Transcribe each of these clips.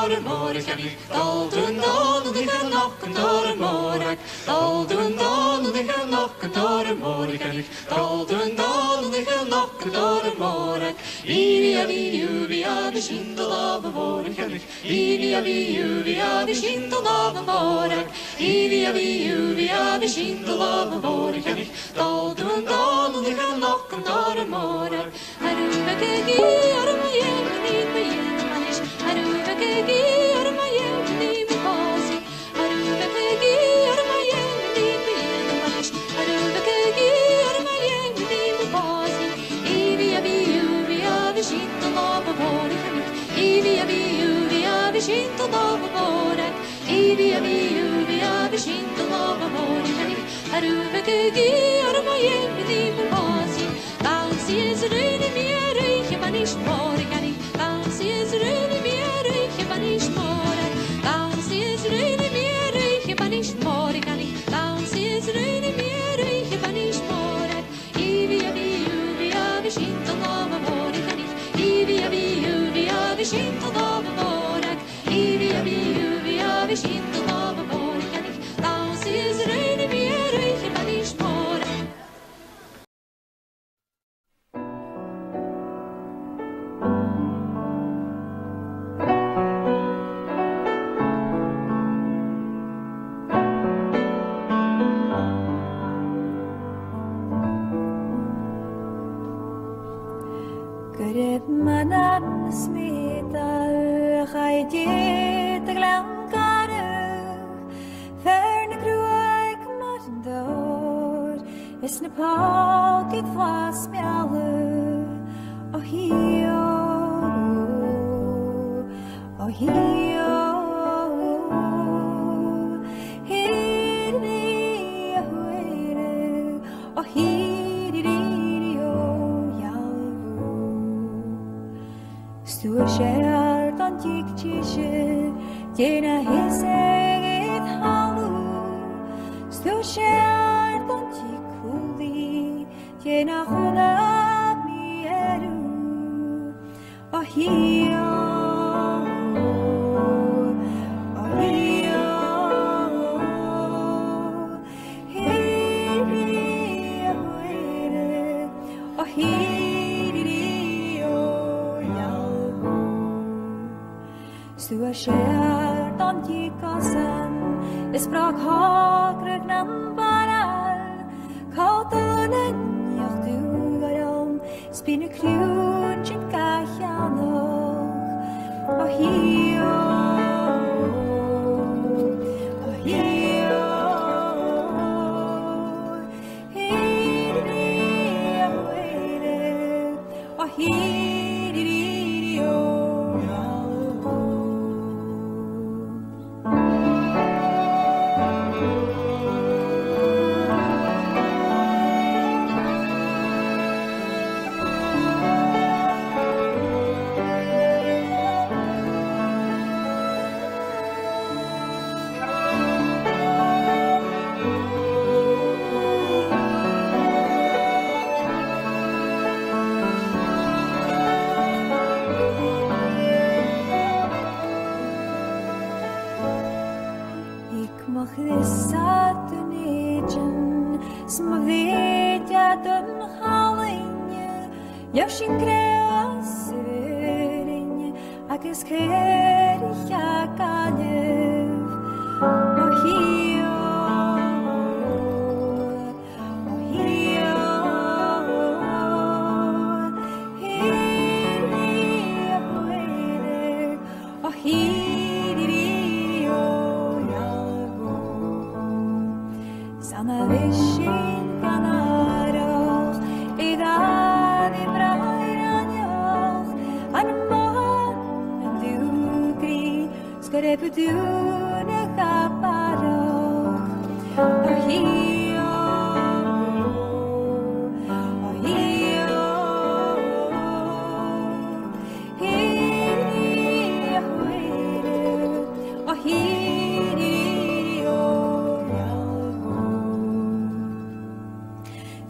door een morgen kan ik dal doen dal de nog een door een morgen dal doen dal de nog een door een morgen kan ik dal doen dal de nog een door een morgen Via de schindel af een morgen kan ik Via de schindel af een morgen Via de schindel af een morgen kan ik dal doen dal de nog een door een morgen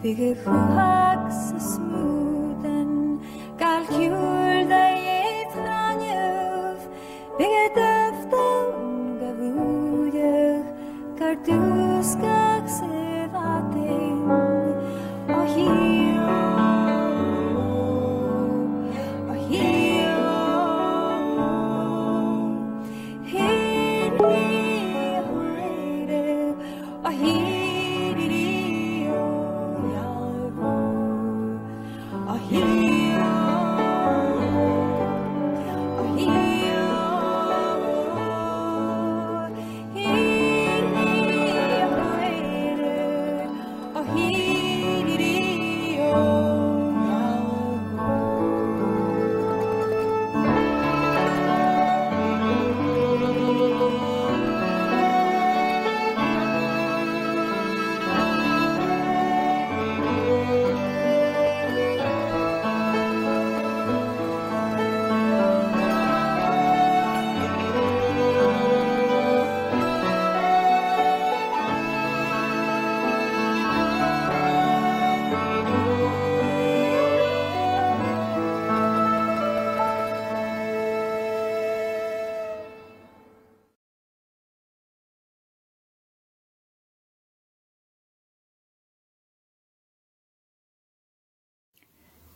Bygger fuhaks smooten, kalkul da i franjuf, bygger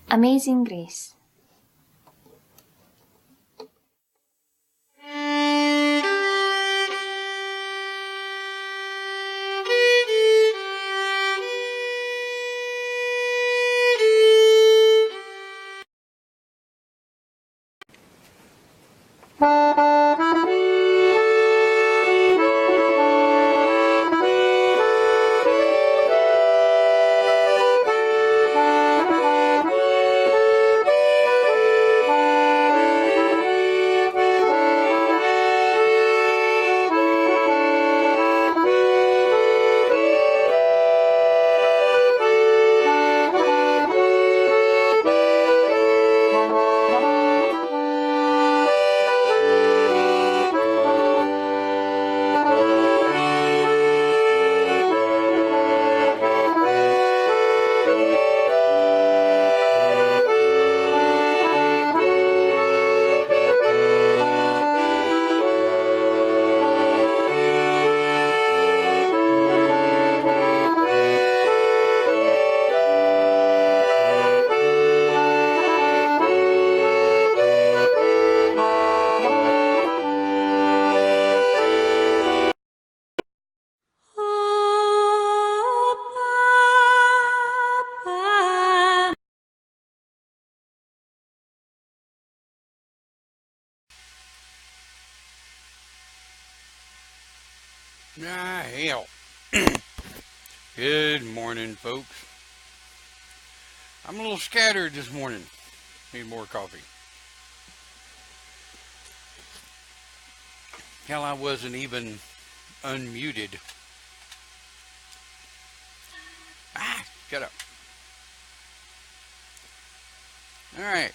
Amazing Grace. Ah, hell. Good morning, folks. I'm a little scattered this morning. Need more coffee. Hell, I wasn't even unmuted. Ah, shut up. Alright. As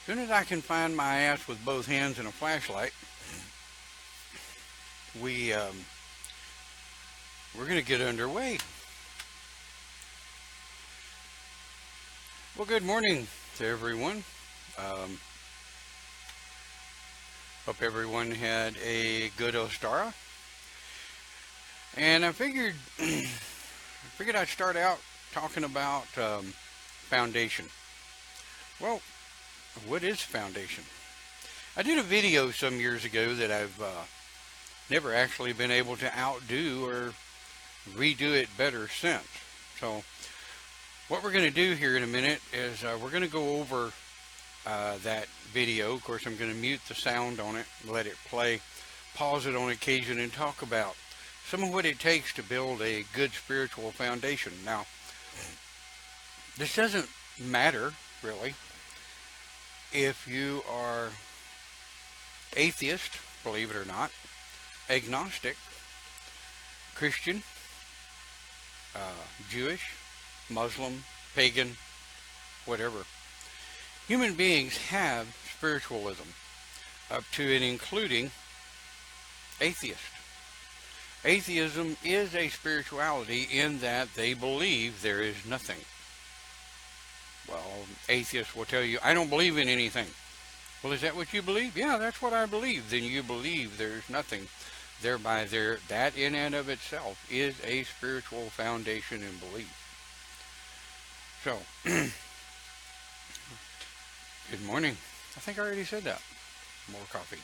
soon as I can find my ass with both hands and a flashlight, we're going to get underway. Well, good morning to everyone. Hope everyone had a good Ostara. And I figured I'd start out talking about foundation. Well, what is foundation? I did a video some years ago that I've never actually been able to outdo or redo it better since. So what we're going to do here in a minute is we're going to go over that video. Of course, I'm going to mute the sound on it, let it play, pause it on occasion, and talk about some of what it takes to build a good spiritual foundation. Now, this doesn't matter, really, if you are atheist, believe it or not, agnostic, Christian, Jewish, Muslim, pagan, whatever. Human beings have spiritualism, up to and including atheist. Atheism is a spirituality in that they believe there is nothing. Well, atheists will tell you, I don't believe in anything. Well, is that what you believe? Yeah, that's what I believe. Then you believe there's nothing. Thereby, that in and of itself is a spiritual foundation and belief. So, good morning. I think I already said that. More coffee.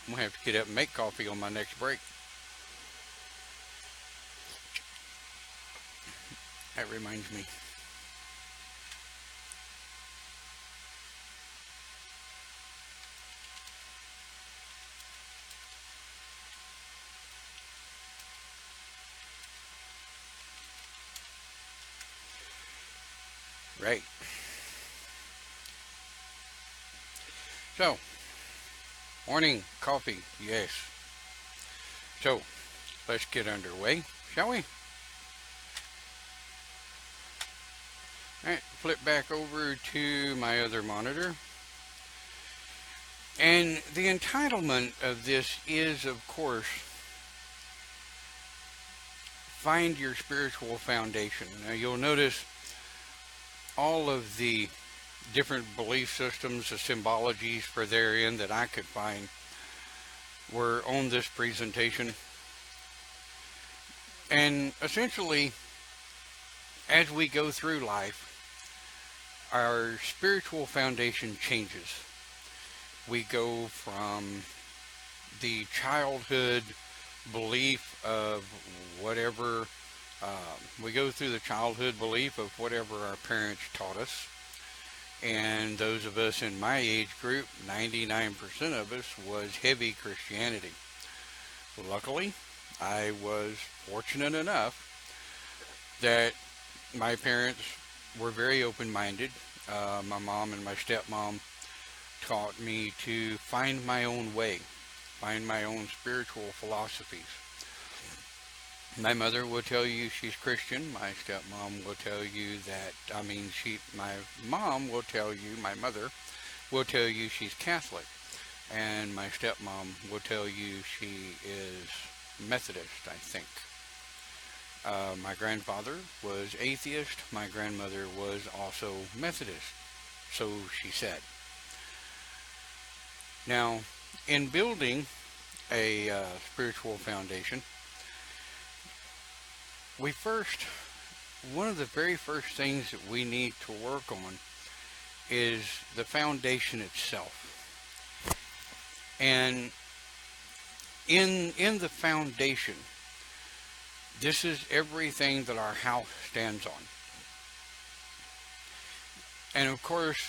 I'm going to have to get up and make coffee on my next break. That reminds me. Right. So, morning coffee, yes. So, let's get underway, shall we? Alright, flip back over to my other monitor. And the entitlement of this is, of course, find your spiritual foundation. Now, you'll notice all of the different belief systems, the symbologies for therein that I could find were on this presentation. And essentially, as we go through life, our spiritual foundation changes. We go from the childhood belief of whatever, we go through the childhood belief of whatever our parents taught us. And those of us in my age group, 99% of us, was heavy Christianity. Luckily, I was fortunate enough that my parents were very open-minded. My mom and my stepmom taught me to find my own way, find my own spiritual philosophies. My mother will tell you she's Christian. My stepmom will tell you that, my mom will tell you, my mother will tell you she's Catholic. And my stepmom will tell you she is Methodist, I think. My grandfather was atheist. My grandmother was also Methodist, so she said. Now, in building a spiritual foundation, one of the very first things that we need to work on is the foundation itself. And in the foundation, this is everything that our house stands on. And of course,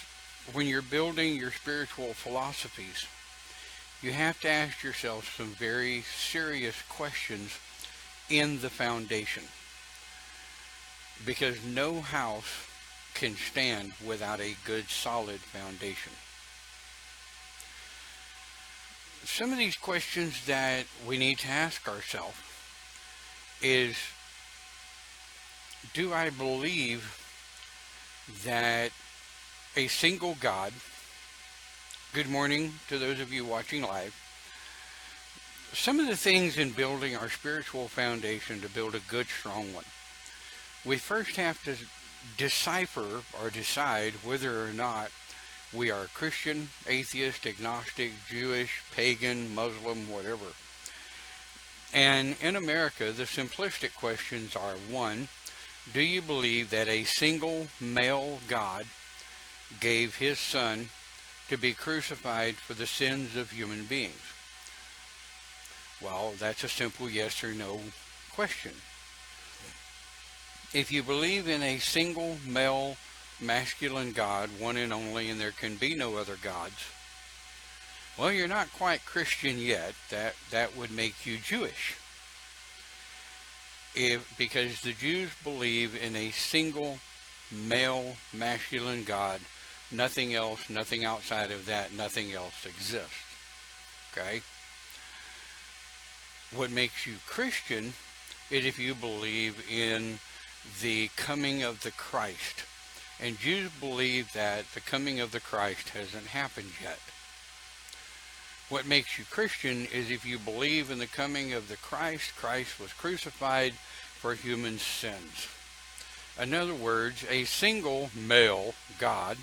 when you're building your spiritual philosophies, you have to ask yourself some very serious questions in the foundation. Because no house can stand without a good, solid foundation. Some of these questions that we need to ask ourselves is, do I believe that a single God, good morning to those of you watching live, some of the things in building our spiritual foundation to build a good, strong one, we first have to decipher or decide whether or not we are Christian, atheist, agnostic, Jewish, pagan, Muslim, whatever. And in America, the simplistic questions are: 1, do you believe that a single male God gave his son to be crucified for the sins of human beings? Well, that's a simple yes or no question. If you believe in a single male masculine God, one and only, and there can be no other gods, well, you're not quite Christian yet. That would make you Jewish. Because the Jews believe in a single male masculine God, nothing else, nothing outside of that, nothing else exists. Okay? What makes you Christian is if you believe in the coming of the Christ. And Jews believe that the coming of the Christ hasn't happened yet. What makes you Christian is if you believe in the coming of the Christ. Christ was crucified for human sins. In other words, a single male God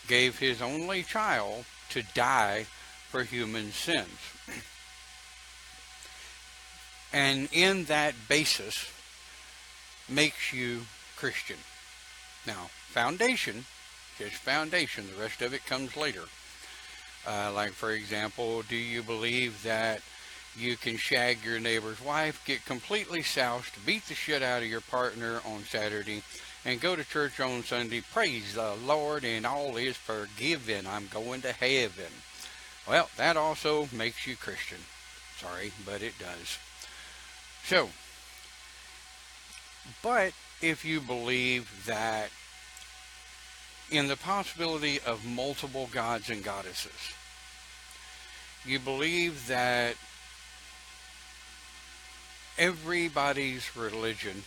gave his only child to die for human sins. And in that basis makes you Christian. Now, foundation, just foundation. The rest of it comes later. Like, for example, do you believe that you can shag your neighbor's wife, get completely soused, beat the shit out of your partner on Saturday, and go to church on Sunday. Praise the Lord, and all is forgiven. I'm going to heaven. Well, that also makes you Christian. Sorry, but it does. So, but if you believe that in the possibility of multiple gods and goddesses, you believe that everybody's religion,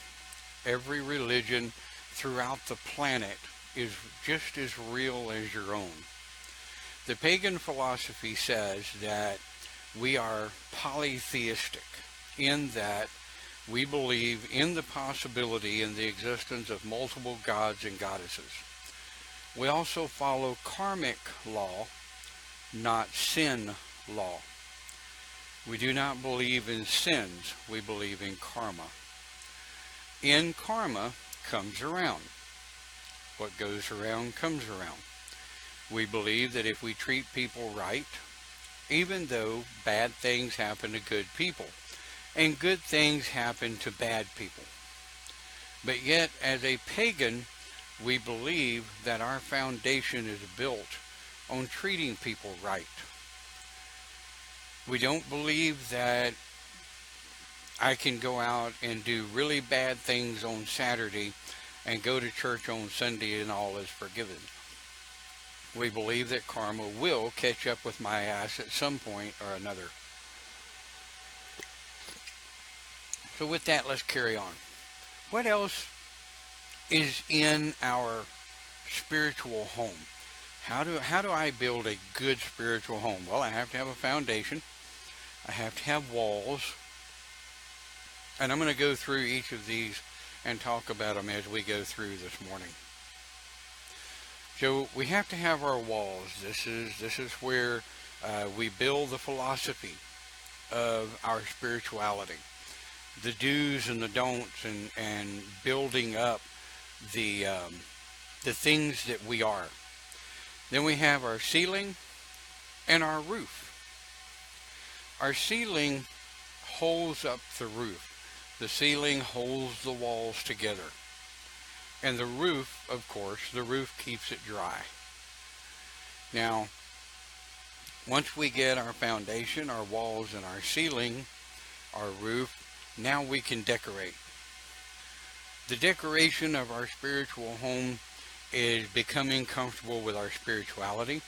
every religion throughout the planet is just as real as your own. The pagan philosophy says that we are polytheistic in that we believe in the possibility and the existence of multiple gods and goddesses. We also follow karmic law, not sin law. We do not believe in sins, we believe in karma. In karma comes around. What goes around comes around. We believe that if we treat people right, even though bad things happen to good people, and good things happen to bad people. But yet, as a pagan, we believe that our foundation is built on treating people right. We don't believe that I can go out and do really bad things on Saturday and go to church on Sunday and all is forgiven. We believe that karma will catch up with my ass at some point or another. So with that, let's carry on. What else is in our spiritual home? How do I build a good spiritual home? Well, I have to have a foundation. I have to have walls. And I'm going to go through each of these and talk about them as we go through this morning. So we have to have our walls. This is where we build the philosophy of our spirituality. The do's and the don'ts, and building up the things that we are. Then we have our ceiling and our roof. Our ceiling holds up the roof. The ceiling holds the walls together. And the roof, of course, the roof keeps it dry. Now, once we get our foundation, our walls, and our ceiling, our roof, now we can decorate. The decoration of our spiritual home is becoming comfortable with our spirituality,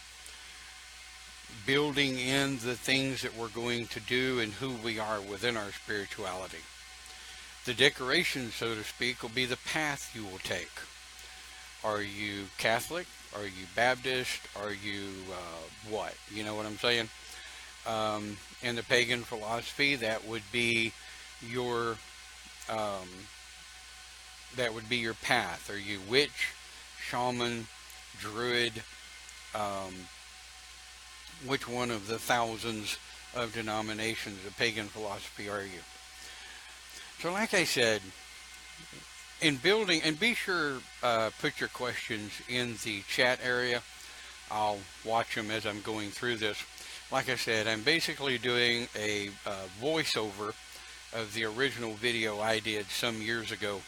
building in the things that we're going to do and who we are within our spirituality. The decoration, so to speak, will be the path you will take. Are you Catholic? Are you Baptist? Are you what? You know what I'm saying? In the pagan philosophy, that would be your path. Are you witch, shaman, druid? Which one of the thousands of denominations of pagan philosophy are you? So like I said, in building, and be sure put your questions in the chat area. I'll watch them as I'm going through this. Like I said, I'm basically doing a voiceover of the original video I did some years ago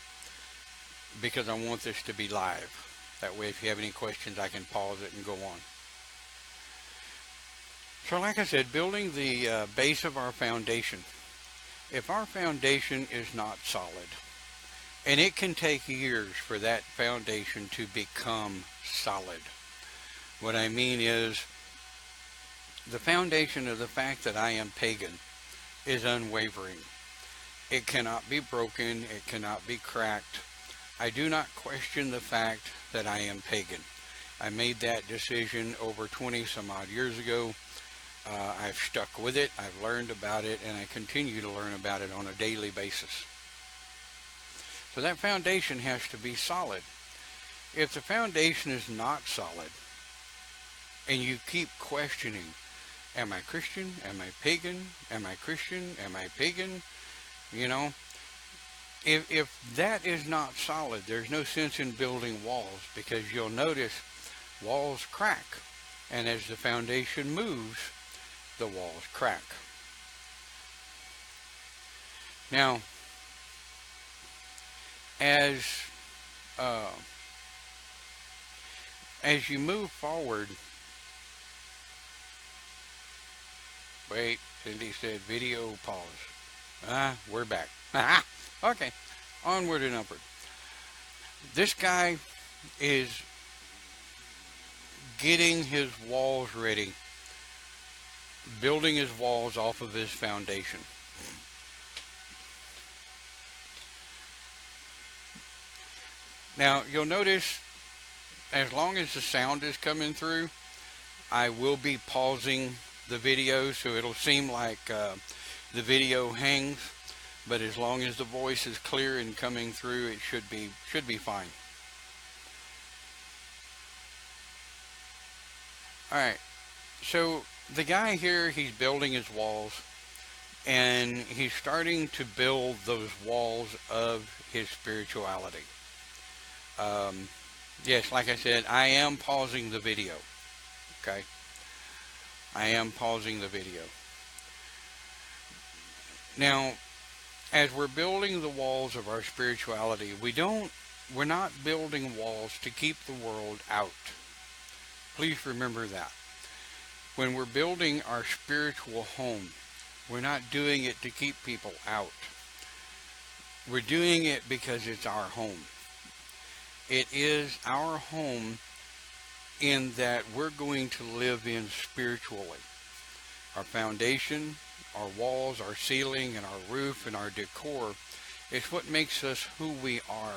because I want this to be live. That way if you have any questions I can pause it and go on. So like I said, building the base of our foundation. If our foundation is not solid, and it can take years for that foundation to become solid. What I mean is, the foundation of the fact that I am pagan is unwavering. It cannot be broken, it cannot be cracked. I do not question the fact that I am pagan. I made that decision over 20 some odd years ago. I've stuck with it, I've learned about it, and I continue to learn about it on a daily basis. So that foundation has to be solid. If the foundation is not solid, and you keep questioning, am I Christian? Am I pagan? Am I Christian? Am I pagan? You know, if that is not solid, there's no sense in building walls, because you'll notice walls crack. And as the foundation moves, the walls crack. Now, as uh, as you move forward, wait, Cindy said video pause. We're back. Okay, onward and upward. This guy is getting his walls ready, building his walls off of his foundation. Now, you'll notice, as long as the sound is coming through, I will be pausing the video, so it'll seem like the video hangs, but as long as the voice is clear and coming through, it should be fine. Alright, so the guy here, he's building his walls, and he's starting to build those walls of his spirituality. Yes, like I said, I am pausing the video. Okay? I am pausing the video. Now, as we're building the walls of our spirituality, we're not building walls to keep the world out. Please remember that. When we're building our spiritual home, we're not doing it to keep people out. We're doing it because it's our home. It is our home in that we're going to live in spiritually. Our foundation, our walls, our ceiling, and our roof, and our decor is what makes us who we are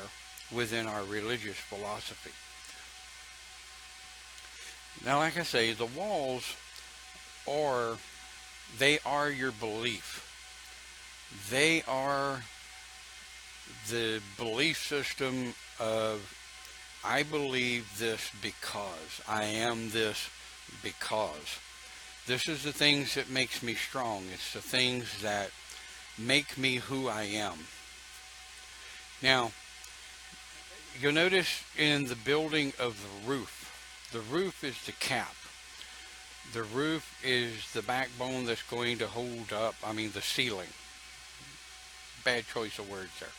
within our religious philosophy. Now, like I say, the walls they are your belief. They are the belief system of, I believe this because, I am this because. This is the things that makes me strong. It's the things that make me who I am. Now, you'll notice in the building of the roof is the cap. The roof is the backbone that's going to hold up, the ceiling. Bad choice of words there.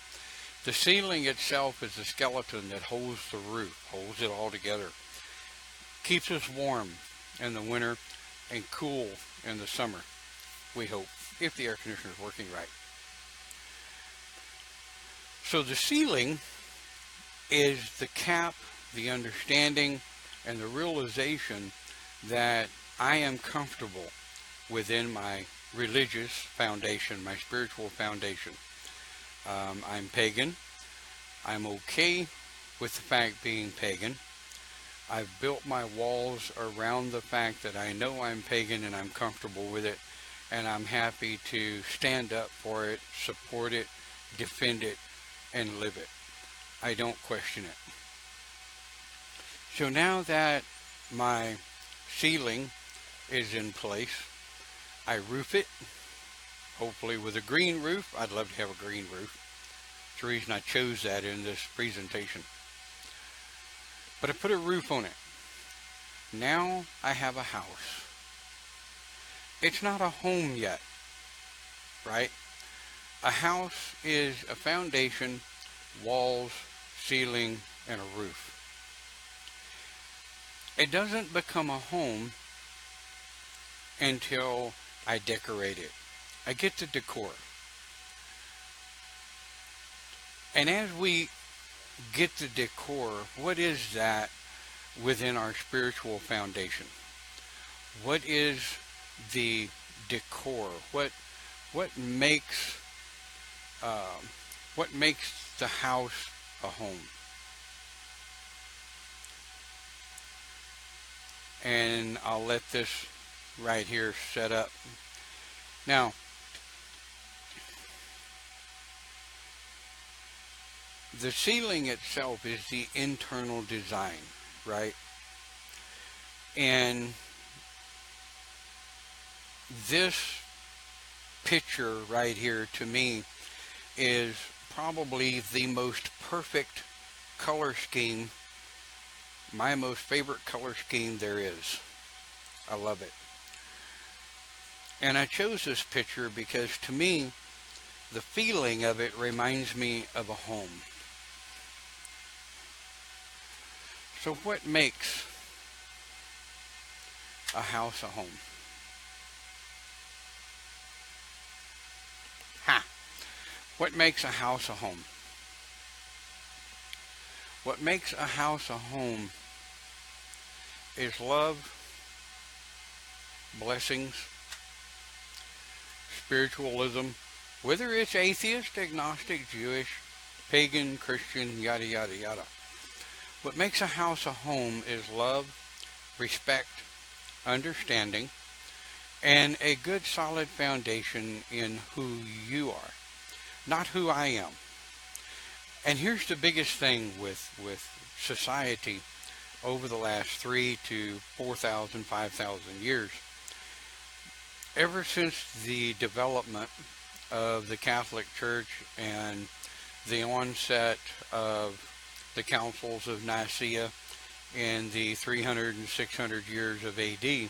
The ceiling itself is the skeleton that holds the roof, holds it all together. Keeps us warm in the winter and cool in the summer, we hope, if the air conditioner is working right. So the ceiling is the cap, the understanding, and the realization that I am comfortable within my religious foundation, my spiritual foundation. I'm pagan. I'm okay with the fact being pagan. I've built my walls around the fact that I know I'm pagan and I'm comfortable with it, and I'm happy to stand up for it, support it, defend it, and live it. I don't question it. So now that my ceiling is in place, I roof it, hopefully with a green roof. I'd love to have a green roof. That's the reason I chose that in this presentation. But I put a roof on it. Now I have a house. It's not a home yet, right? A house is a foundation, walls, ceiling, and a roof. It doesn't become a home until I decorate it. I get the decor. And as we get the decor, what is that within our spiritual foundation? What is the decor? What makes the house a home? And I'll let this right here set up. Now, the ceiling itself is the internal design, right? And this picture right here, to me, is probably the most perfect color scheme, my most favorite color scheme there is. I love it. And I chose this picture because, to me, the feeling of it reminds me of a home. So what makes a house a home? What makes a house a home? What makes a house a home is love, blessings, spiritualism, whether it's atheist, agnostic, Jewish, pagan, Christian, yada, yada, yada. What makes a house a home is love, respect, understanding, and a good solid foundation in who you are, not who I am. And here's the biggest thing with society over the last 3 to 4,000, 5,000 years. Ever since the development of the Catholic Church and the onset of the councils of Nicaea in the 300 and 600 years of AD,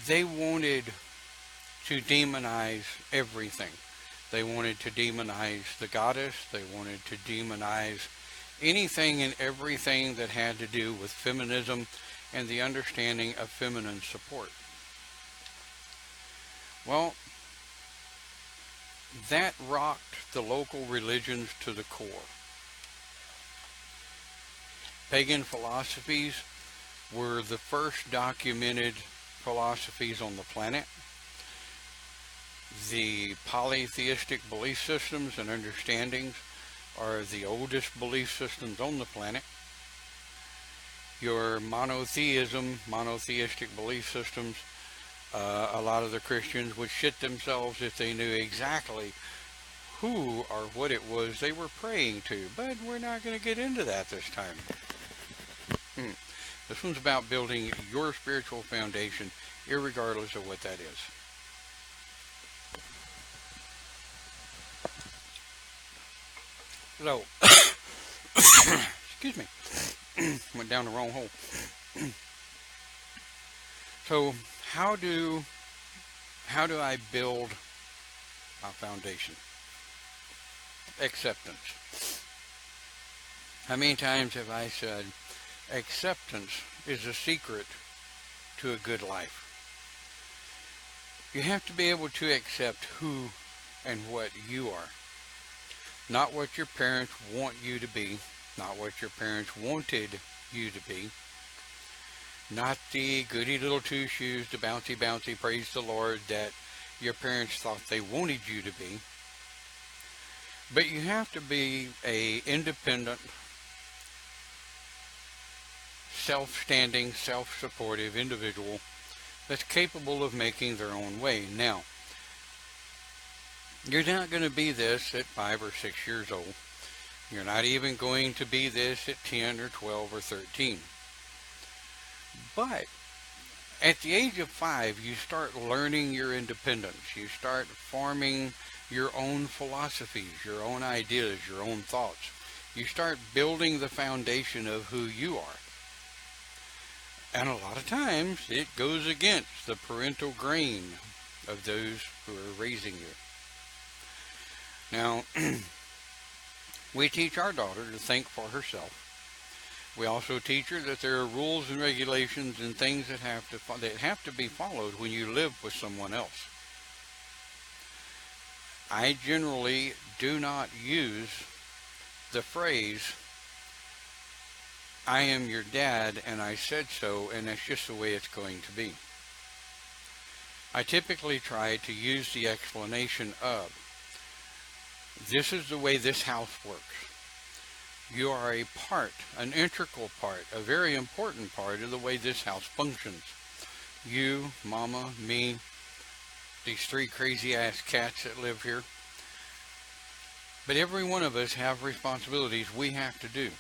they wanted to demonize everything. They wanted to demonize the goddess. They wanted to demonize anything and everything that had to do with feminism and the understanding of feminine support. Well, that rocked the local religions to the core. Pagan philosophies were the first documented philosophies on the planet. The polytheistic belief systems and understandings are the oldest belief systems on the planet. Your monotheistic belief systems, a lot of the Christians would shit themselves if they knew exactly who or what it was they were praying to. But we're not going to get into that this time. This one's about building your spiritual foundation, irregardless of what that is. So, excuse me, went down the wrong hole. So, how do I build my foundation? Acceptance. How many times have I said, acceptance is the secret to a good life? You have to be able to accept who and what you are. Not what your parents want you to be, not what your parents wanted you to be, not the goody little two shoes, the bouncy bouncy, praise the Lord that your parents thought they wanted you to be. But you have to be a independent, self-standing, self-supportive individual that's capable of making their own way. Now, you're not going to be this at 5 or 6 years old. You're not even going to be this at 10 or 12 or 13. But at the age of 5, you start learning your independence. You start forming your own philosophies, your own ideas, your own thoughts. You start building the foundation of who you are. And a lot of times it goes against the parental grain of those who are raising you. Now, we teach our daughter to think for herself. We also teach her that there are rules and regulations and things that have to be followed when you live with someone else. I generally do not use the phrase, I am your dad and I said so and that's just the way it's going to be. I typically try to use the explanation of, this is the way this house works. You are a part, an integral part, a very important part of the way this house functions. You, Mama, me, these 3 crazy ass cats that live here. But every one of us have responsibilities we have to do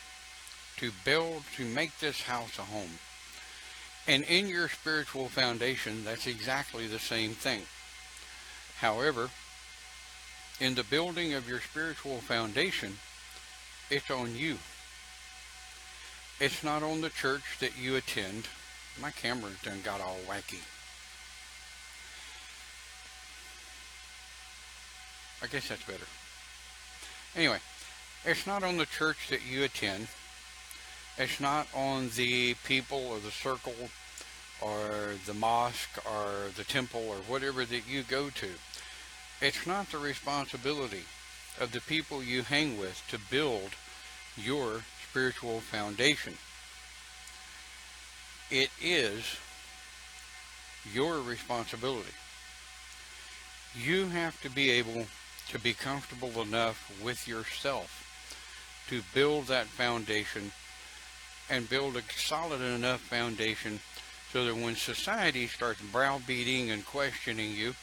to build, to make this house a home. And in your spiritual foundation, that's exactly the same thing. However, in the building of your spiritual foundation, it's on you. It's not on the church that you attend. My camera's done got all wacky. I guess that's better. Anyway, it's not on the church that you attend. It's not on the people or the circle or the mosque or the temple or whatever that you go to. It's not the responsibility of the people you hang with to build your spiritual foundation. It is your responsibility. You have to be able to be comfortable enough with yourself to build that foundation and build a solid enough foundation so that when society starts browbeating and questioning you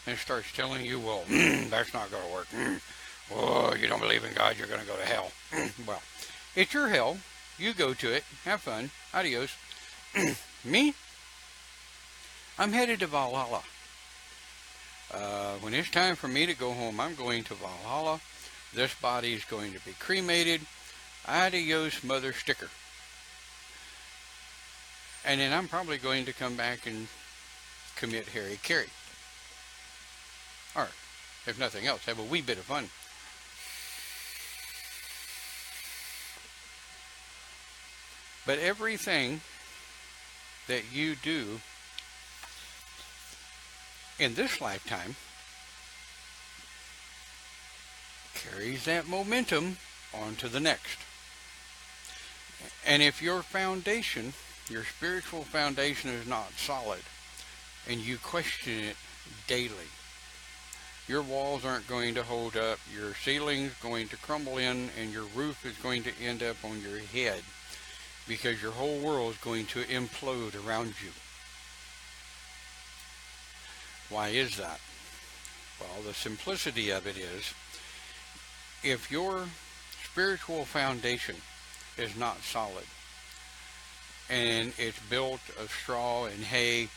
and starts telling you, well, that's not going to work. Oh, you don't believe in God, you're going to go to hell. Well, it's your hell. You go to it. Have fun. Adios. Me? I'm headed to Valhalla. When it's time for me to go home, I'm going to Valhalla. This body is going to be cremated. Adios, mother sticker. And then I'm probably going to come back and commit hara-kiri. Or, if nothing else, have a wee bit of fun. But everything that you do in this lifetime carries that momentum on to the next. And if your foundation, your spiritual foundation, is not solid and you question it daily, your walls aren't going to hold up, your ceiling's going to crumble in, and your roof is going to end up on your head because your whole world is going to implode around you. Why is that? Well, the simplicity of it is, if your spiritual foundation is not solid and it's built of straw and hay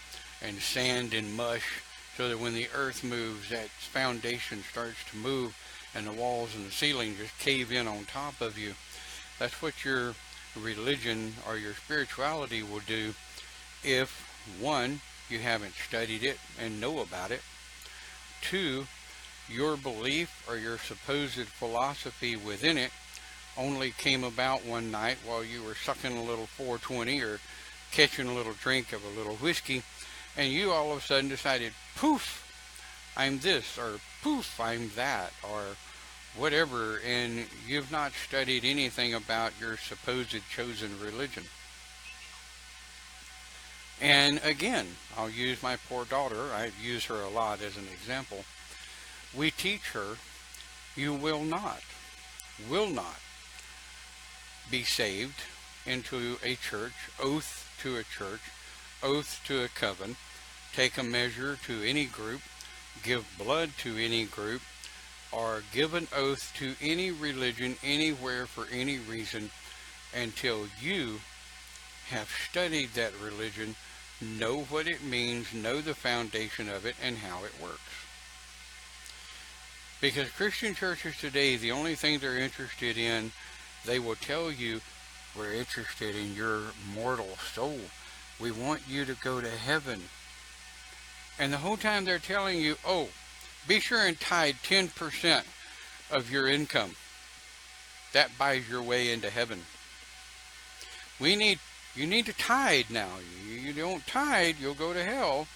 and sand and mush, so that when the earth moves, that foundation starts to move and the walls and the ceiling just cave in on top of you, that's what your religion or your spirituality will do if, one, you haven't studied it and know about it, two, your belief or your supposed philosophy within it only came about one night while you were sucking a little 420 or catching a little drink of a little whiskey, and you all of a sudden decided, poof, I'm this, or poof, I'm that, or whatever, and you've not studied anything about your supposed chosen religion. And again, I'll use my poor daughter. I use her a lot as an example. We teach her, you will not be saved into a church, oath to a church, oath to a coven, take a measure to any group, give blood to any group, or give an oath to any religion anywhere for any reason until you have studied that religion, know what it means, know the foundation of it, and how it works. Because Christian churches today, the only thing they're interested in, they will tell you, we're interested in your mortal soul. We want you to go to heaven. And the whole time they're telling you, oh, be sure and tithe 10% of your income. That buys your way into heaven. You need to tithe now. You don't tithe, you'll go to hell.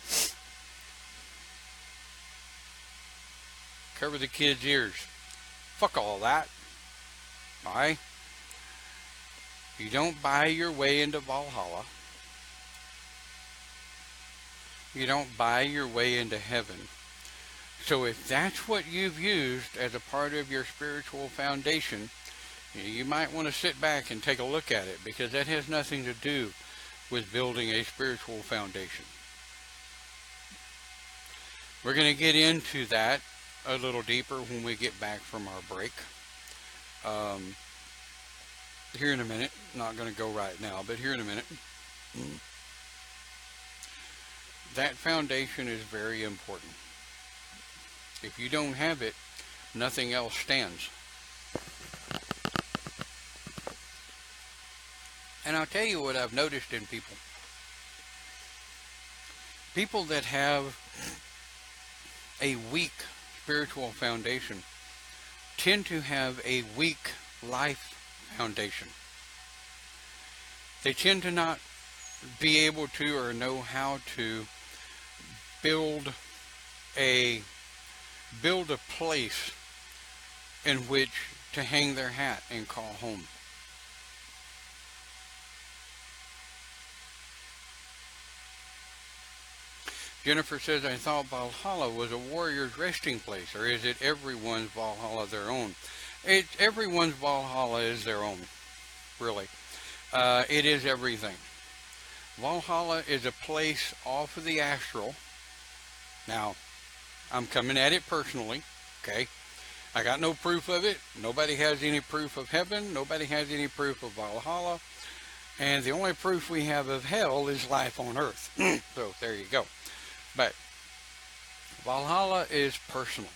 Cover the kids' ears. Fuck all that. Alright? You don't buy your way into Valhalla. You don't buy your way into heaven. So if that's what you've used as a part of your spiritual foundation, you might want to sit back and take a look at it, because that has nothing to do with building a spiritual foundation. We're going to get into that a little deeper when we get back from our break. Here in a minute. Not going to go right now, but here in a minute. That foundation is very important. If you don't have it, nothing else stands. And I'll tell you what I've noticed in people. People that have a weak spiritual foundation tend to have a weak life foundation. They tend to not be able to or know how to build a place in which to hang their hat and call home. Jennifer says, I thought Valhalla was a warrior's resting place, or is it everyone's Valhalla their own? Everyone's Valhalla is their own, really. It is everything. Valhalla is a place off of the astral. Now, I'm coming at it personally, okay? I got no proof of it. Nobody has any proof of heaven. Nobody has any proof of Valhalla. And the only proof we have of hell is life on earth. So there you go. But Valhalla is personal.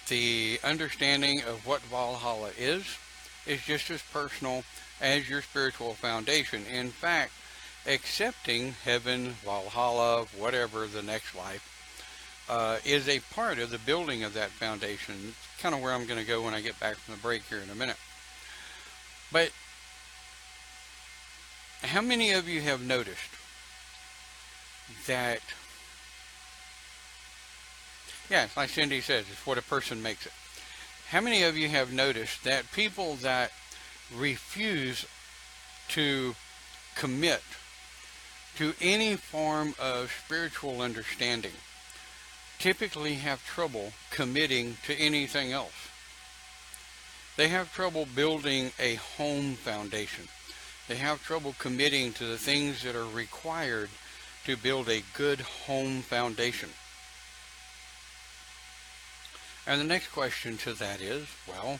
The understanding of what Valhalla is just as personal as your spiritual foundation. In fact, accepting heaven, Valhalla, whatever the next life, is a part of the building of that foundation. It's kind of where I'm going to go when I get back from the break here in a minute. But how many of you have noticed that, yeah, like Cindy says, it's what a person makes it. How many of you have noticed that people that refuse to commit to any form of spiritual understanding typically have trouble committing to anything else? They have trouble building a home foundation. They have trouble committing to the things that are required to build a good home foundation. And the next question to that is, well,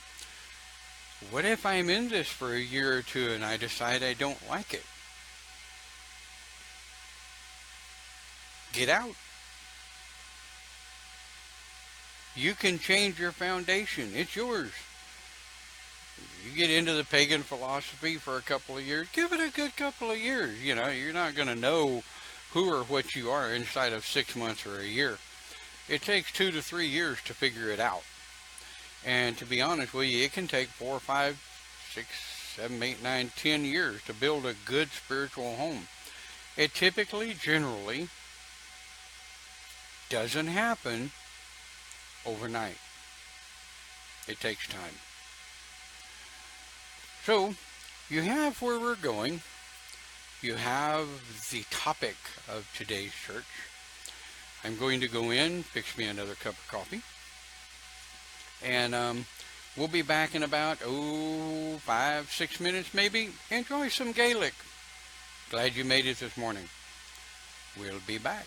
what if I'm in this for a year or two and I decide I don't like it? Get out. You can change your foundation. It's yours. You get into the pagan philosophy for a couple of years, give it a good couple of years. You know, you're not going to know who or what you are inside of 6 months or a year. It takes 2 to 3 years to figure it out. And to be honest with you, it can take 4, 5, 6, 7, 8, 9, 10 years to build a good spiritual home. It typically, generally, doesn't happen overnight. It takes time. So, you have where we're going. You have the topic of today's church. I'm going to go in, fix me another cup of coffee. And we'll be back in about, 5, 6 minutes maybe. Enjoy some Gaelic. Glad you made it this morning. We'll be back.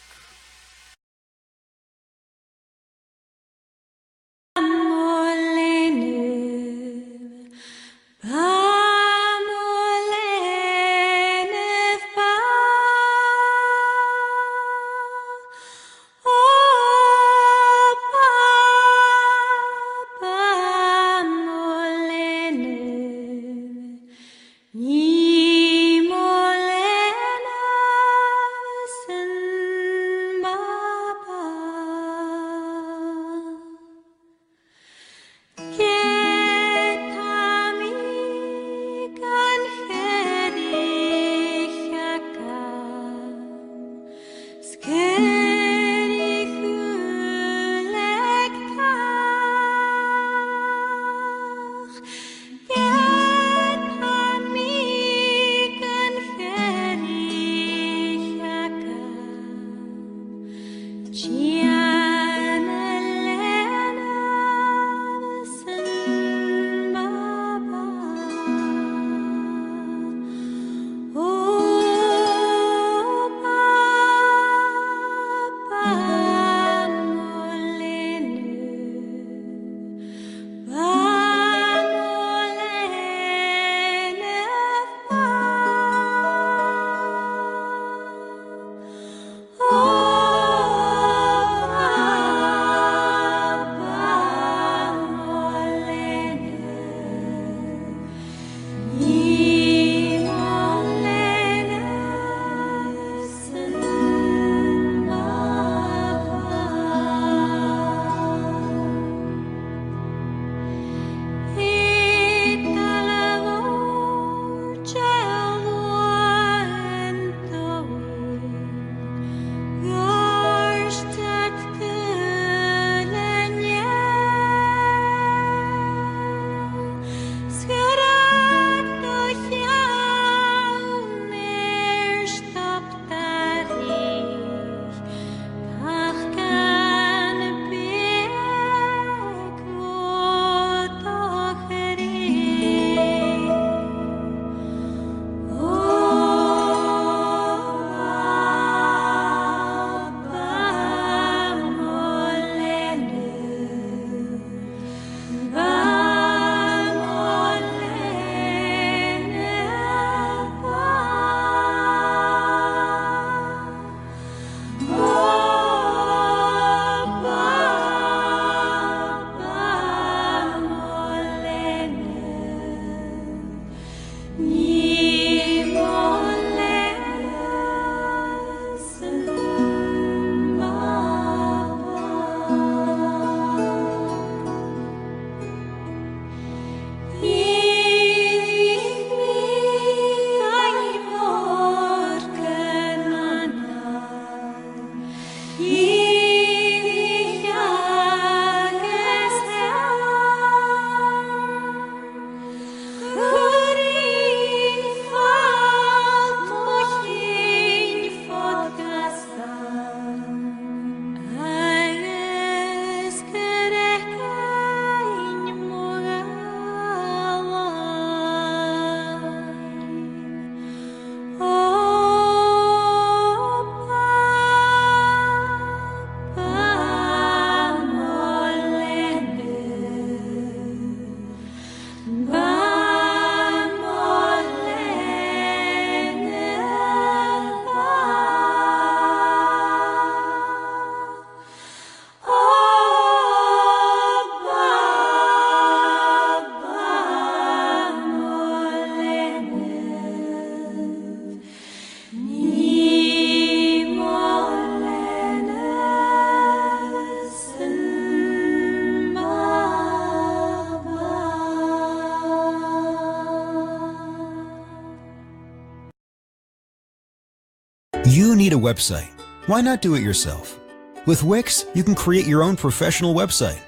You need a website. Why not do it yourself? With Wix, you can create your own professional website.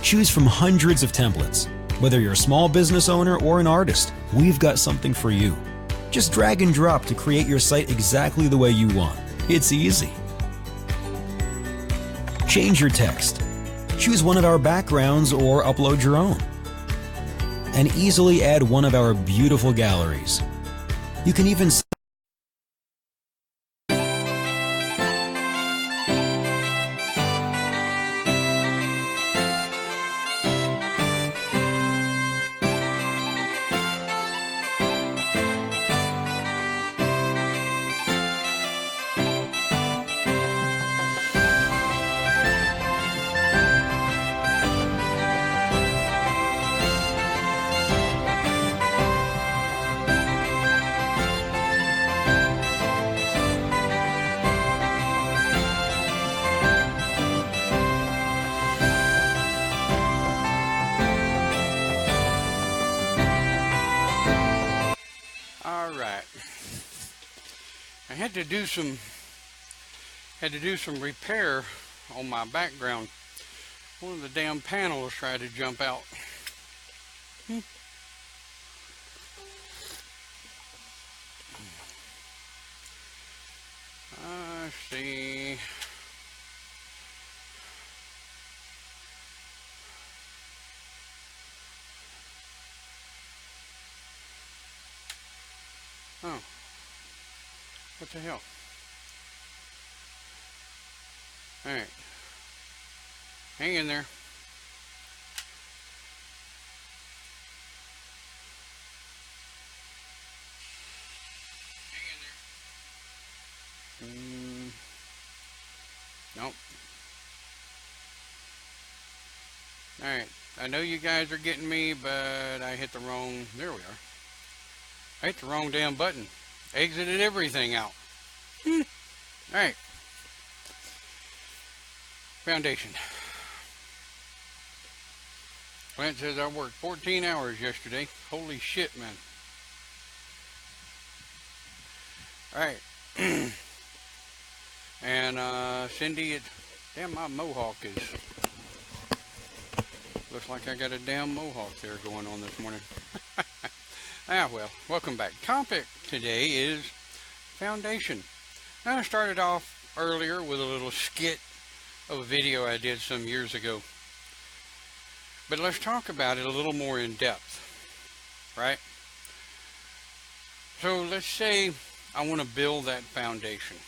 Choose from hundreds of templates. Whether you're a small business owner or an artist, we've got something for you. Just drag and drop to create your site exactly the way you want. It's easy. Change your text. Choose one of our backgrounds or upload your own. And easily add one of our beautiful galleries. You can even Alright. I had to do some repair on my background. One of the damn panels tried to jump out. Let's see. Oh. What the hell? Alright. Hang in there. Nope. Alright. I know you guys are getting me, but I hit the wrong... There we are. I hit the wrong damn button. Exited everything out. Alright. Foundation. Clint says I worked 14 hours yesterday. Holy shit, man. Alright. And Cindy, damn, my mohawk is... Looks like I got a damn mohawk there going on this morning. Well, welcome back. Topic today is foundation. Now, I started off earlier with a little skit of a video I did some years ago. But let's talk about it a little more in depth, right? So let's say I want to build that foundation.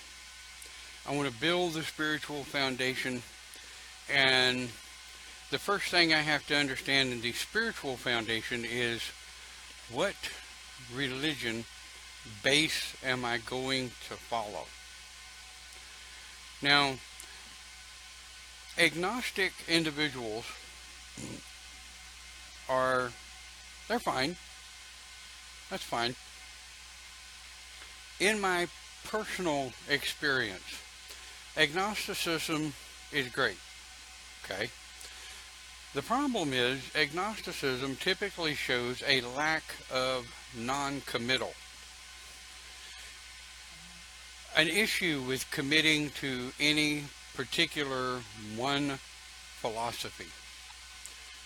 I want to build the spiritual foundation, and the first thing I have to understand in the spiritual foundation is what religion base am I going to follow? Now, agnostic individuals they're fine. That's fine. In my personal experience, agnosticism is great. Okay? The problem is, agnosticism typically shows a lack of non-committal. An issue with committing to any particular one philosophy.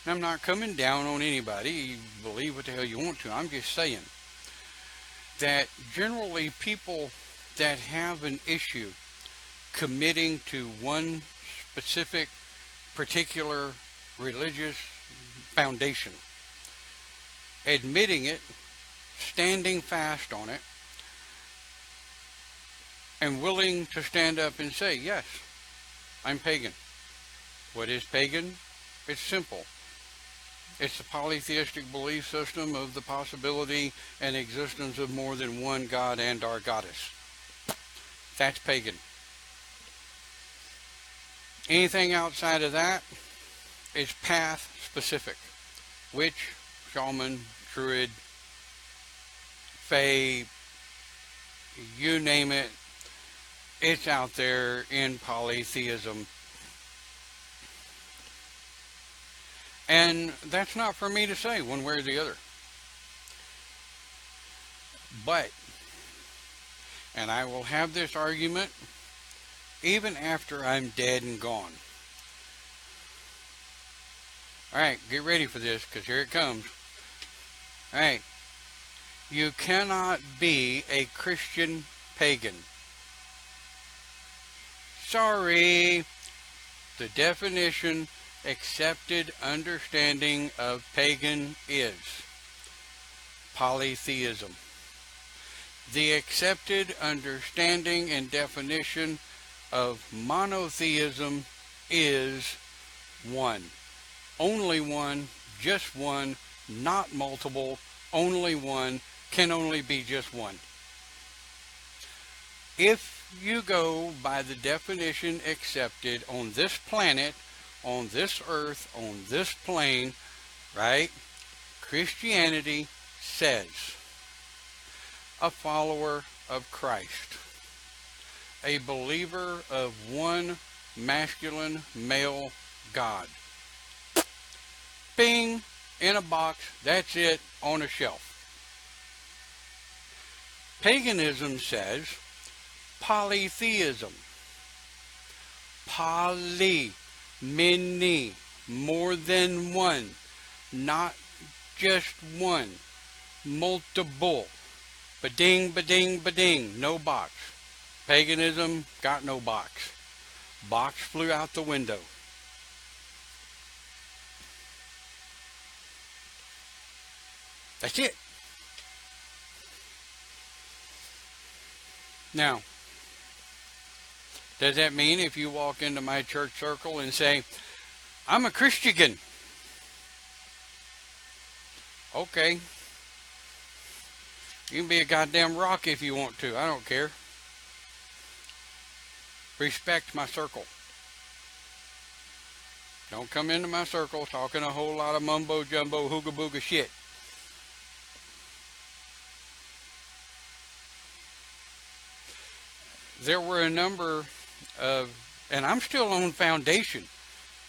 And I'm not coming down on anybody. You believe what the hell you want to. I'm just saying that generally people that have an issue committing to one specific particular religious foundation, admitting it, standing fast on it, and willing to stand up and say, yes, I'm pagan. What is pagan? It's simple. It's the polytheistic belief system of the possibility and existence of more than one god and our goddess. That's pagan. Anything outside of that is path specific. Witch, shaman, druid, fae, you name it, it's out there in polytheism. And that's not for me to say one way or the other. But And I will have this argument even after I'm dead and gone. Alright, get ready for this, because here it comes. Alright, you cannot be a Christian pagan. Sorry. The definition, accepted understanding of pagan is polytheism. The accepted understanding and definition of monotheism is one. Only one, just one, not multiple, only one, can only be just one. If you go by the definition accepted on this planet, on this earth, on this plane, right? Christianity says a follower of Christ, a believer of one masculine male God. Bing, in a box, that's it, on a shelf. Paganism says polytheism. Poly, many, more than one, not just one, multiple. Ba-ding, ba-ding, ba-ding, no box. Paganism got no box. Box flew out the window. That's it. Now, does that mean if you walk into my church circle and say, I'm a Christian? Okay. You can be a goddamn rock if you want to. I don't care. Respect my circle. Don't come into my circle talking a whole lot of mumbo jumbo hooga booga shit. There were a number of, and I'm still on foundation.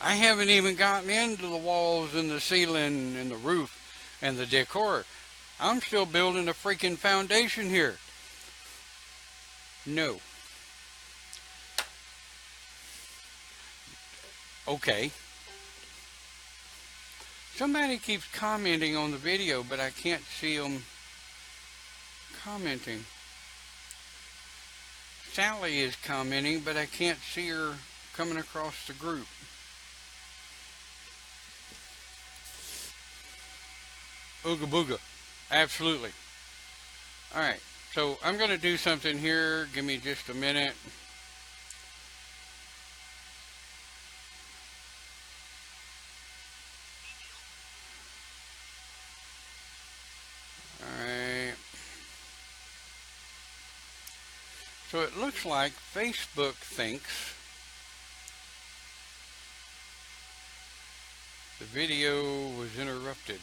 I haven't even gotten into the walls and the ceiling and the roof and the decor. I'm still building a freaking foundation here. No. Okay. Somebody keeps commenting on the video, but I can't see them commenting. Sally is commenting, but I can't see her coming across the group. Ooga booga. Absolutely. Alright, so I'm going to do something here. Give me just a minute. Alright. So it looks like Facebook thinks the video was interrupted.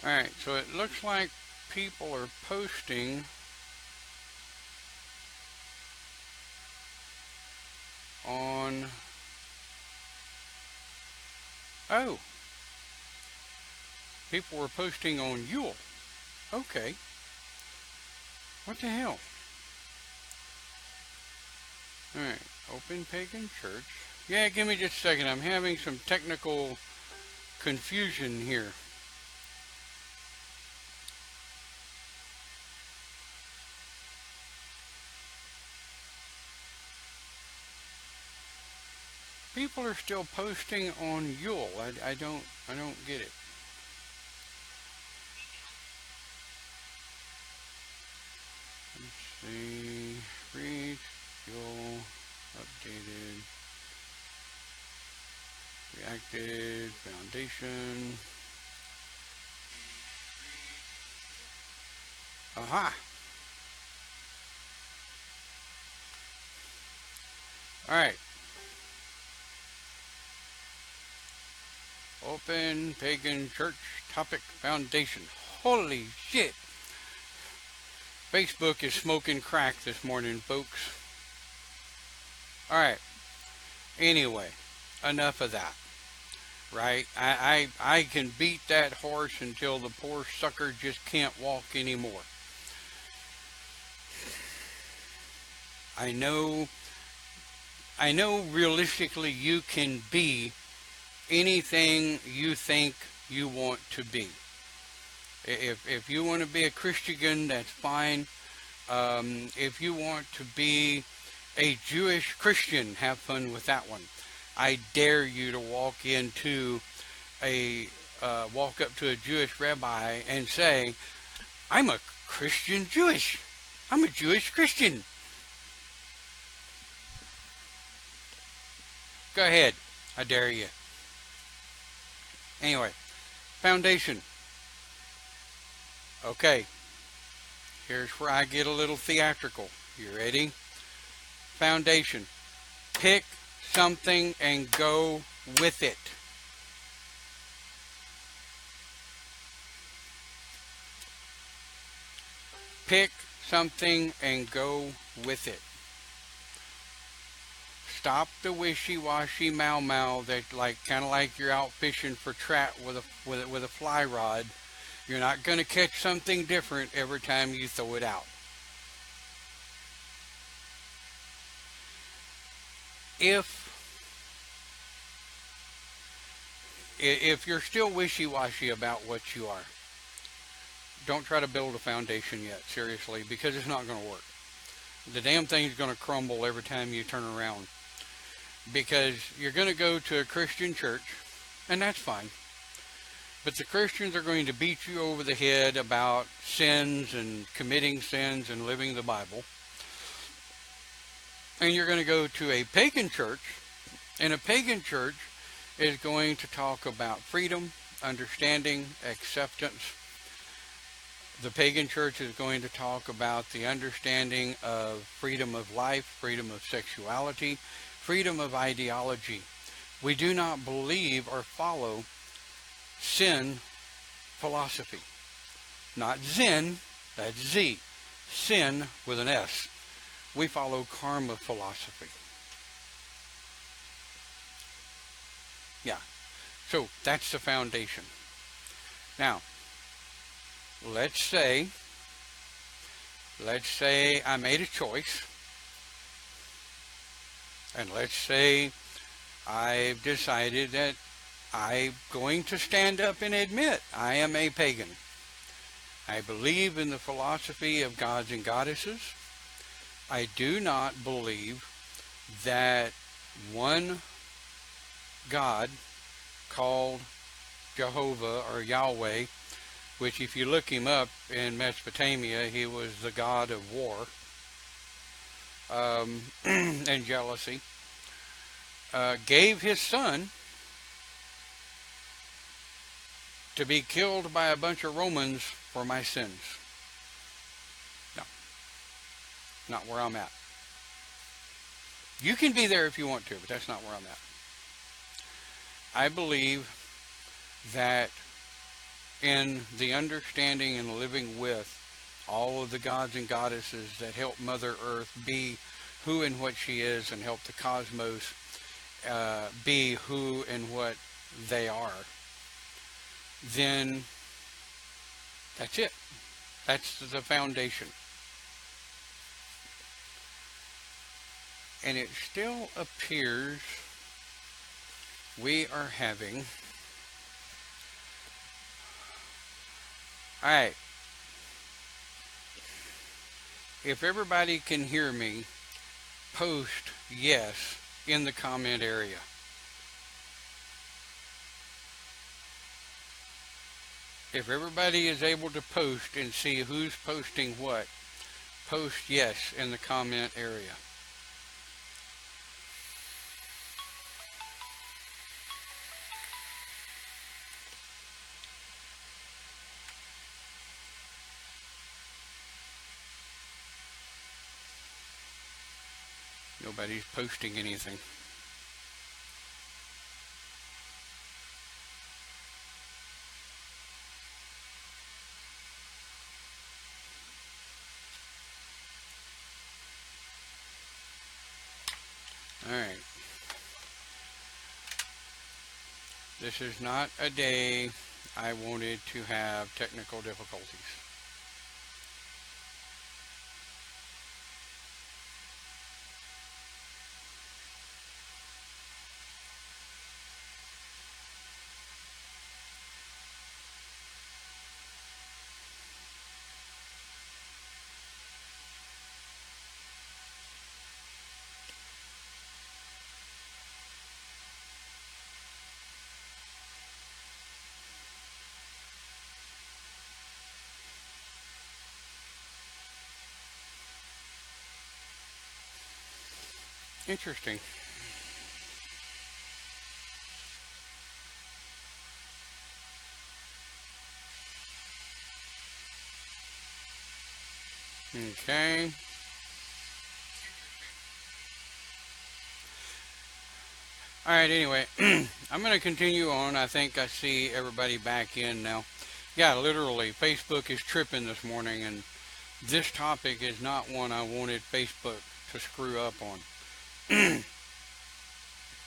Alright, so it looks like people are posting on, oh, people were posting on Yule. Okay. What the hell? Alright, open Pagan Church. Yeah, give me just a second. I'm having some technical confusion here. People are still posting on Yule. I don't get it. Let's see. Reach Yule updated. Reacted foundation. Aha. All right. Open Pagan Church Topic Foundation. Holy shit. Facebook is smoking crack this morning, folks. Alright. Anyway, enough of that. Right? I can beat that horse until the poor sucker just can't walk anymore. I know realistically you can be anything you think you want to be. If you want to be a Christian, that's fine. If you want to be a Jewish Christian, have fun with that one. I dare you to walk up to a Jewish rabbi and say, I'm a Christian Jewish. I'm a Jewish Christian. Go ahead. I dare you. Anyway, foundation. Okay. Here's where I get a little theatrical. You ready? Foundation. Pick something and go with it. Pick something and go with it. Stop the wishy-washy mau-mau that kind of like you're out fishing for trout with a fly rod. You're not going to catch something different every time you throw it out. If you're still wishy-washy about what you are, don't try to build a foundation yet, seriously, because it's not going to work. The damn thing's going to crumble every time you turn around. Because you're going to go to a Christian church, and that's fine. But the Christians are going to beat you over the head about sins and committing sins and living the Bible. And you're going to go to a pagan church, and a pagan church is going to talk about freedom, understanding, acceptance. The pagan church is going to talk about the understanding of freedom of life, freedom of sexuality, freedom of ideology. We do not believe or follow sin philosophy. Not Zen, that's Z. Sin with an S. We follow karma philosophy. Yeah. So that's the foundation. Now, let's say I made a choice. And let's say I've decided that I'm going to stand up and admit I am a pagan. I believe in the philosophy of gods and goddesses. I do not believe that one God called Jehovah or Yahweh, which if you look him up in Mesopotamia, he was the god of war and jealousy, gave his son to be killed by a bunch of Romans for my sins. No, not where I'm at. You can be there if you want to, but that's not where I'm at. I believe that in the understanding and living with all of the gods and goddesses that help Mother Earth be who and what she is, and help the cosmos be who and what they are, then that's it. That's the foundation. And it still appears we are having... Alright. If everybody can hear me, post yes in the comment area. If everybody is able to post and see who's posting what, post yes in the comment area. Nobody's posting anything. Alright. This is not a day I wanted to have technical difficulties. Interesting. Okay. Alright, anyway, I'm going to continue on. I think I see everybody back in now. Yeah, literally, Facebook is tripping this morning, and this topic is not one I wanted Facebook to screw up on.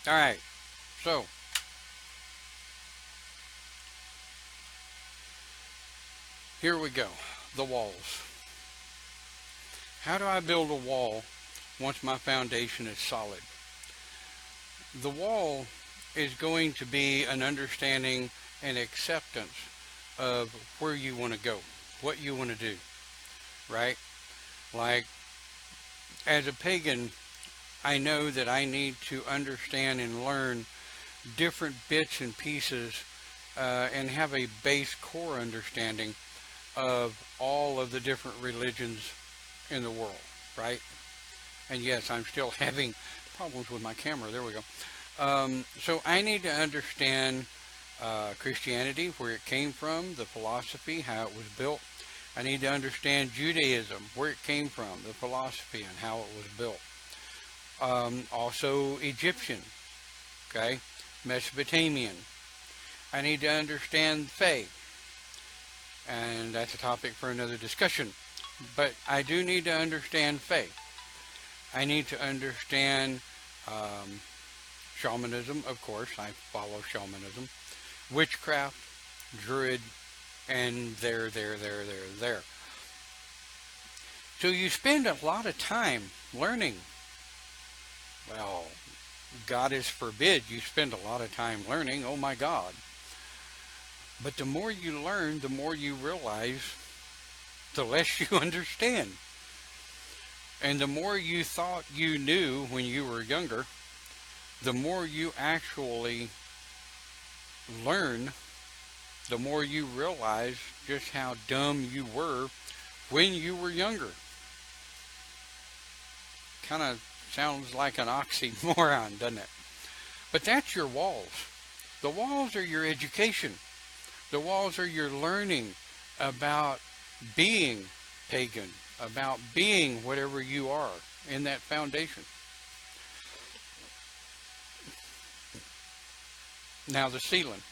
Alright, so here we go. The walls. How do I build a wall once my foundation is solid? The wall is going to be an understanding and acceptance of where you want to go, what you want to do, right? Like, as a pagan, I know that I need to understand and learn different bits and pieces and have a base core understanding of all of the different religions in the world, right? And yes, I'm still having problems with my camera. There we go. So I need to understand Christianity, where it came from, the philosophy, how it was built. I need to understand Judaism, where it came from, the philosophy, and how it was built. Also Egyptian, okay, Mesopotamian. I need to understand faith, and that's a topic for another discussion. But I do need to understand faith. I need to understand shamanism, of course. I follow shamanism. Witchcraft, druid, and there. So you spend a lot of time learning. Well, God is forbid you spend a lot of time learning. Oh my God. But the more you learn, the more you realize, the less you understand. And the more you thought you knew when you were younger, the more you actually learn, the more you realize just how dumb you were when you were younger. Kind of sounds like an oxymoron, doesn't it? But that's your walls. The walls are your education. The walls are your learning about being pagan, about being whatever you are in that foundation. Now the ceiling.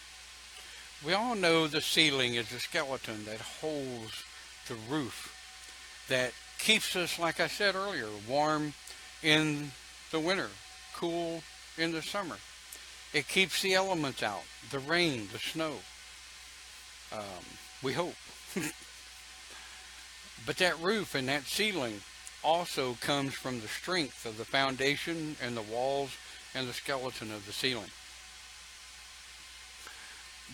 We all know the ceiling is the skeleton that holds the roof, that keeps us, like I said earlier, warm in the winter, cool in the summer. It keeps the elements out, the rain, the snow. We hope. But that roof and that ceiling also comes from the strength of the foundation and the walls and the skeleton of the ceiling.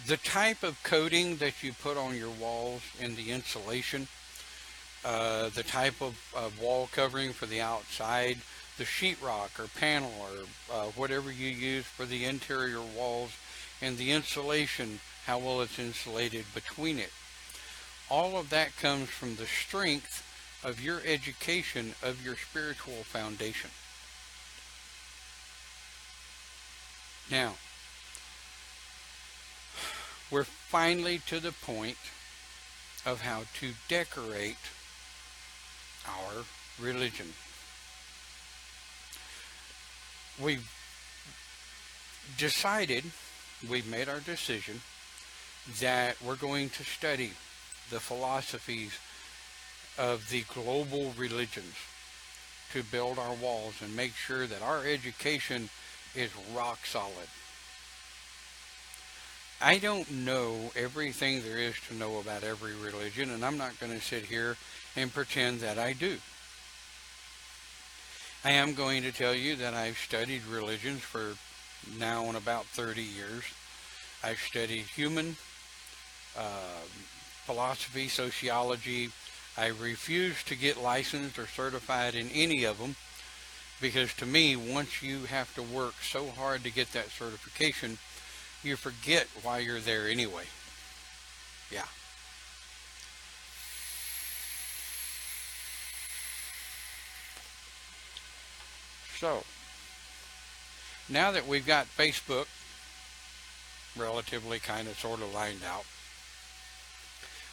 The type of coating that you put on your walls and the insulation, the type of wall covering for the outside, the sheetrock or panel or whatever you use for the interior walls, and the insulation, how well it's insulated between it. All of that comes from the strength of your education of your spiritual foundation. Now, we're finally to the point of how to decorate our religion. We've made our decision that we're going to study the philosophies of the global religions. to build our walls and make sure that our education is rock solid. I don't know everything there is to know about every religion, and I'm not going to sit here and pretend that I do. I am going to tell you that I've studied religions for now on about 30 years. I've studied human philosophy, sociology. I refuse to get licensed or certified in any of them, because to me, once you have to work so hard to get that certification, you forget why you're there anyway. Yeah. So, now that we've got Facebook relatively kind of sort of lined out,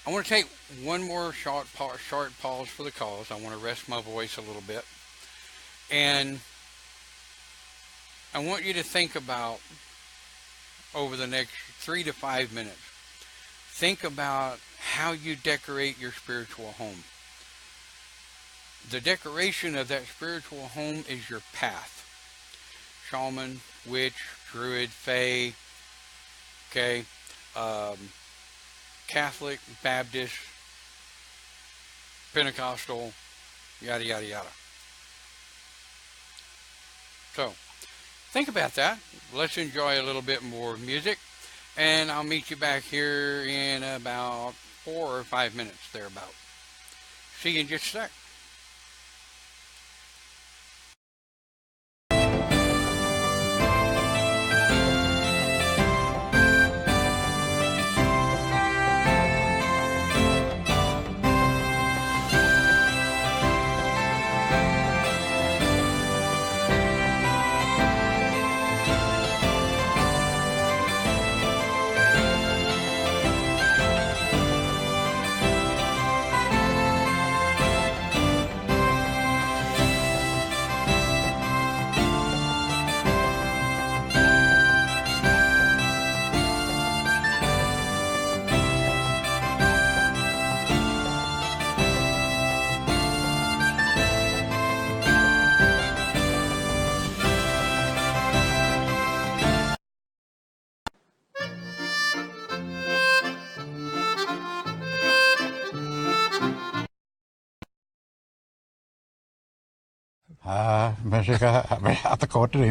I want to take one more short pause for the cause. I want to rest my voice a little bit. And I want you to think about, over the next 3 to 5 minutes, think about how you decorate your spiritual home. The decoration of that spiritual home is your path. Shaman, witch, druid, fae, okay, Catholic, Baptist, Pentecostal, yada, yada, yada. So, think about that. Let's enjoy a little bit more music, and I'll meet you back here in about 4 or 5 minutes, thereabout. See you in just a sec. Men att det går till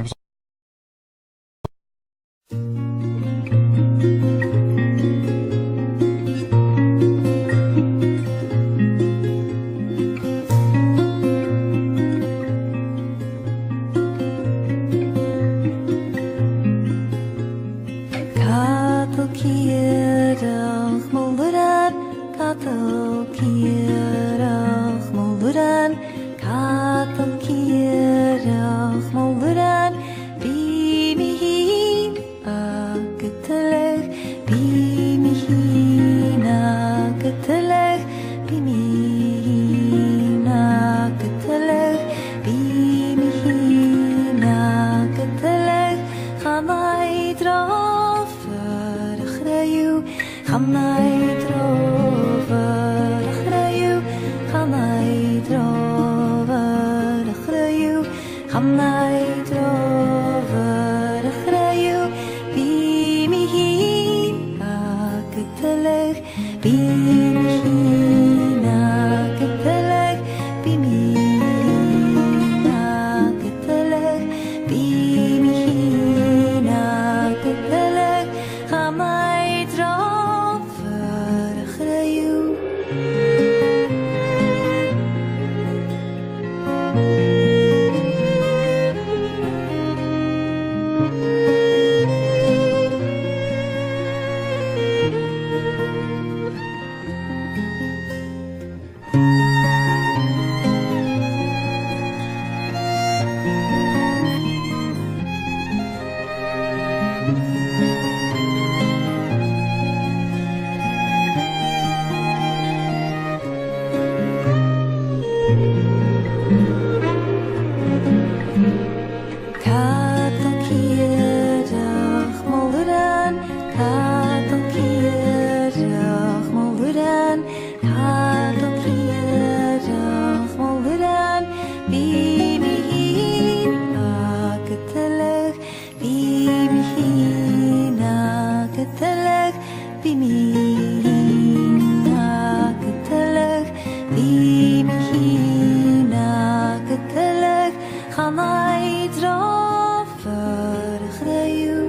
Wie hina geteleg gaan I dra vir greu.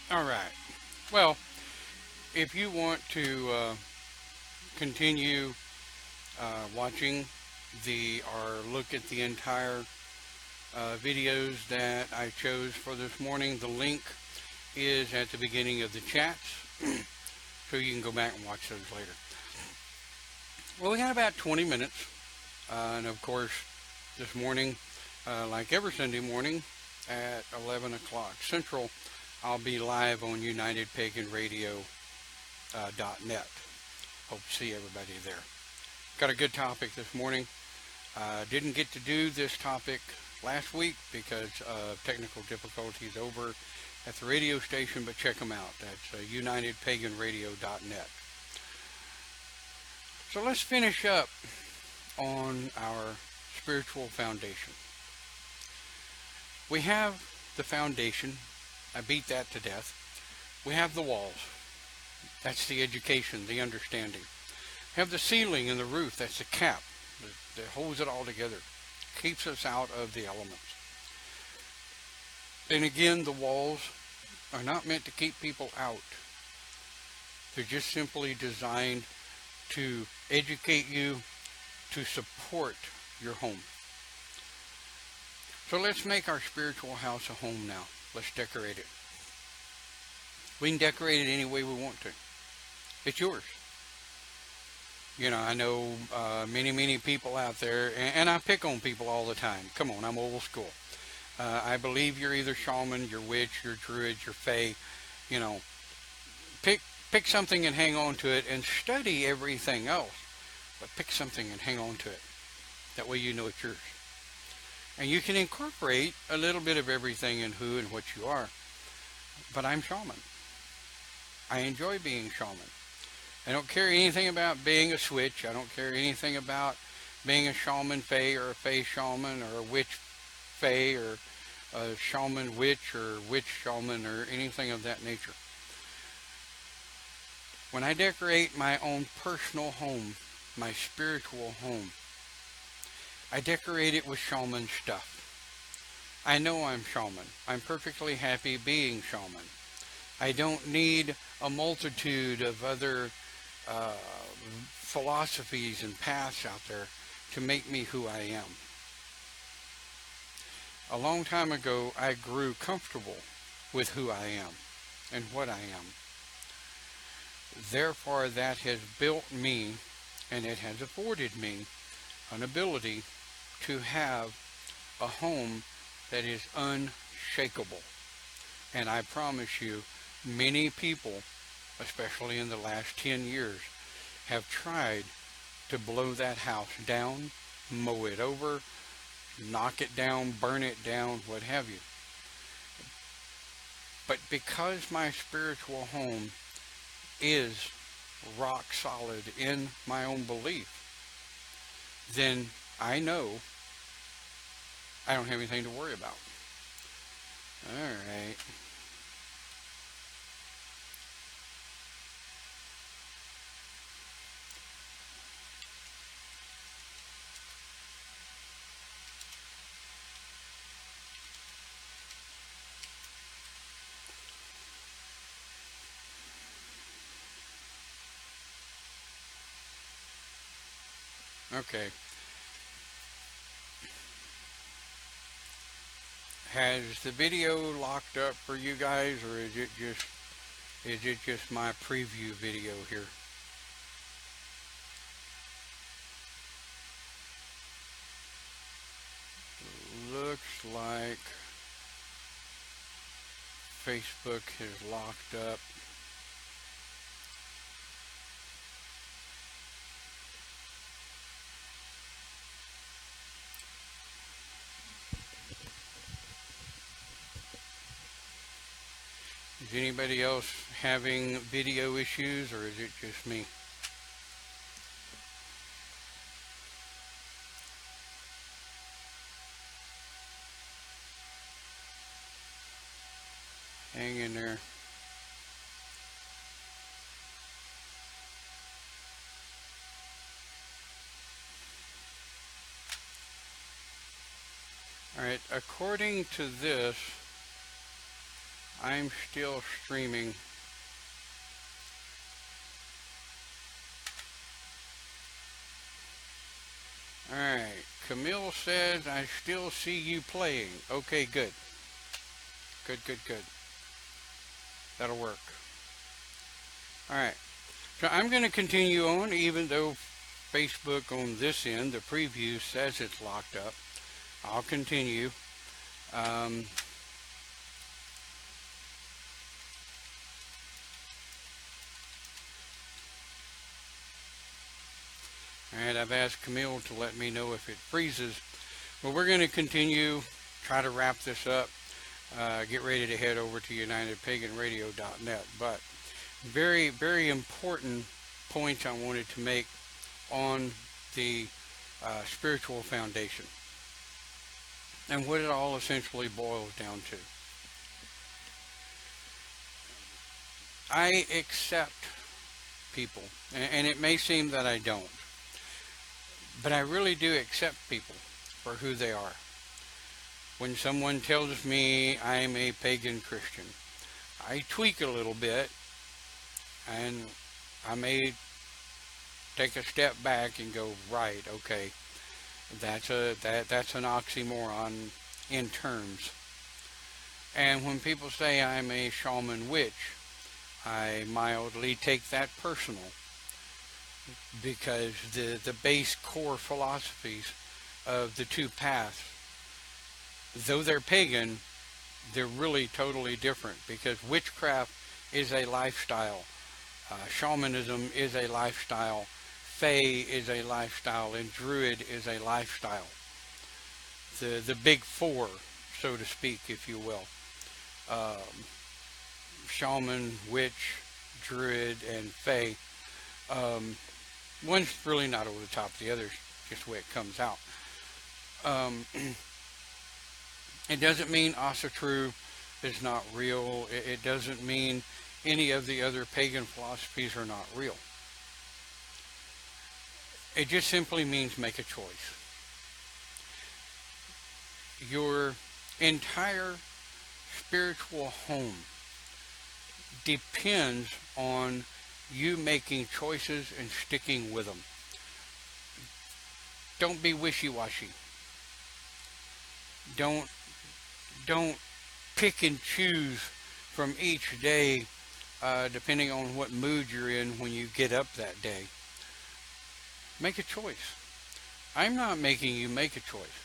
All right. Well, if you want to continue watching or look at the entire videos that I chose for this morning, the link is at the beginning of the chats, so you can go back and watch those later. Well, we got about 20 minutes, and of course, this morning, like every Sunday morning at 11 o'clock Central, I'll be live on UnitedPaganRadio.net. Hope to see everybody there. Got a good topic this morning. Didn't get to do this topic last week because of technical difficulties over at the radio station, but check them out. That's UnitedPaganRadio.net. So let's finish up on our spiritual foundation. We have the foundation. I beat that to death. We have the walls. That's the education, the understanding. We have the ceiling and the roof. That's the cap that holds it all together. Keeps us out of the elements. And again, the walls are not meant to keep people out. They're just simply designed to educate you, to support your home. So let's make our spiritual house a home now. Let's decorate it. We can decorate it any way we want to. It's yours. You know, I know many people out there, and I pick on people all the time. Come on, I'm old school. I believe you're either shaman, you're witch, you're druid, you're fae. You know, pick something and hang on to it, and study everything else. But pick something and hang on to it. That way you know it's yours. And you can incorporate a little bit of everything in who and what you are. But I'm shaman. I enjoy being shaman. I don't care anything about being a switch. I don't care anything about being a shaman fae or a fae shaman or a witch fae or a shaman witch or witch shaman or anything of that nature. When I decorate my own personal home, my spiritual home, I decorate it with shaman stuff. I know I'm shaman. I'm perfectly happy being shaman. I don't need a multitude of other philosophies and paths out there to make me who I am. A long time ago, I grew comfortable with who I am and what I am. Therefore, that has built me, and it has afforded me an ability to have a home that is unshakable. And I promise you, many people, especially in the last 10 years, have tried to blow that house down, mow it over, knock it down, burn it down, what have you. But because my spiritual home is rock solid in my own belief, then I know I don't have anything to worry about. All right. Okay. Has the video locked up for you guys, or is it just my preview video here? Looks like Facebook has locked up. Is anybody else having video issues, or is it just me? Hang in there. Alright, according to this, I'm still streaming. Alright, Camille says, I still see you playing. Okay, good. Good, good, good. That'll work. Alright, so I'm going to continue on, even though Facebook on this end, the preview says it's locked up. I'll continue. Alright, I've asked Camille to let me know if it freezes. Well, we're going to continue, try to wrap this up, get ready to head over to UnitedPaganRadio.net. But very, very important points I wanted to make on the spiritual foundation and what it all essentially boils down to. I accept people, and it may seem that I don't, but I really do accept people for who they are. When someone tells me I'm a pagan Christian, I tweak a little bit, and I may take a step back and go, right, okay, that's an oxymoron in terms. And when people say I'm a shaman witch, I mildly take that personal, because the base core philosophies of the two paths, though they're pagan, they're really totally different, because witchcraft is a lifestyle, shamanism is a lifestyle, Fae is a lifestyle, and Druid is a lifestyle. The big four, so to speak, if you will. Shaman, Witch, Druid, and Fae. One's really not over the top of the other, just the way it comes out. It doesn't mean Asatru is not real. It doesn't mean any of the other pagan philosophies are not real. It just simply means make a choice. Your entire spiritual home depends on you making choices and sticking with them. Don't be wishy-washy. Don't pick and choose from each day depending on what mood you're in when you get up that day. Make a choice. I'm not making you make a choice.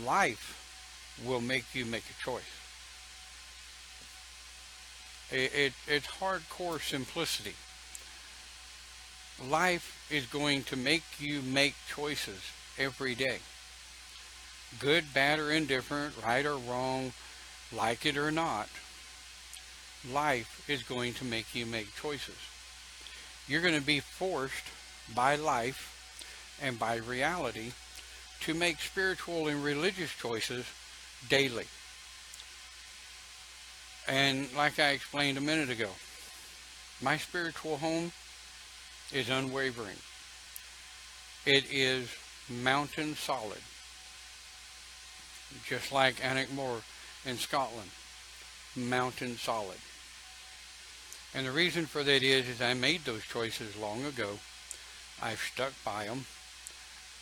Life will make you make a choice. It's hardcore simplicity. Life is going to make you make choices every day. Good, bad, or indifferent, right or wrong, like it or not. Life is going to make you make choices. You're going to be forced by life and by reality to make spiritual and religious choices daily. And like I explained a minute ago, my spiritual home is unwavering. It is mountain solid. Just like Annickmore in Scotland, mountain solid. And the reason for that is I made those choices long ago. I've stuck by them.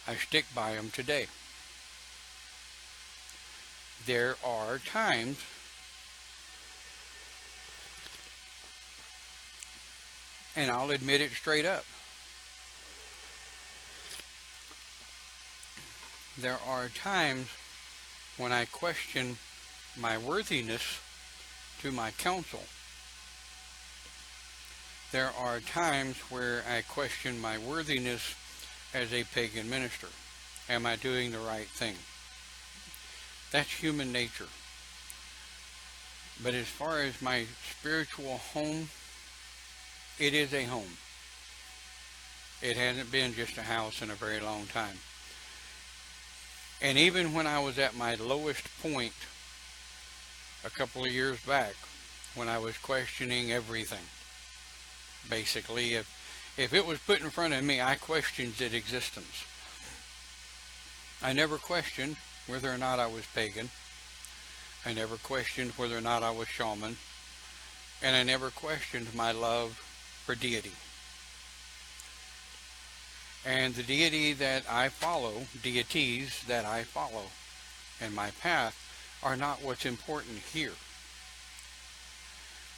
I stick by them today. There are times and I'll admit it straight up. There are times when I question my worthiness to my counsel. There are times where I question my worthiness as a pagan minister. Am I doing the right thing? That's human nature. But as far as my spiritual home, it is a home. It hasn't been just a house in a very long time. And even when I was at my lowest point a couple of years back, when I was questioning everything. Basically, if it was put in front of me, I questioned its existence. I never questioned whether or not I was pagan. I never questioned whether or not I was shaman. And I never questioned my love for deity. And the deity that I follow, deities that I follow in my path, are not what's important here.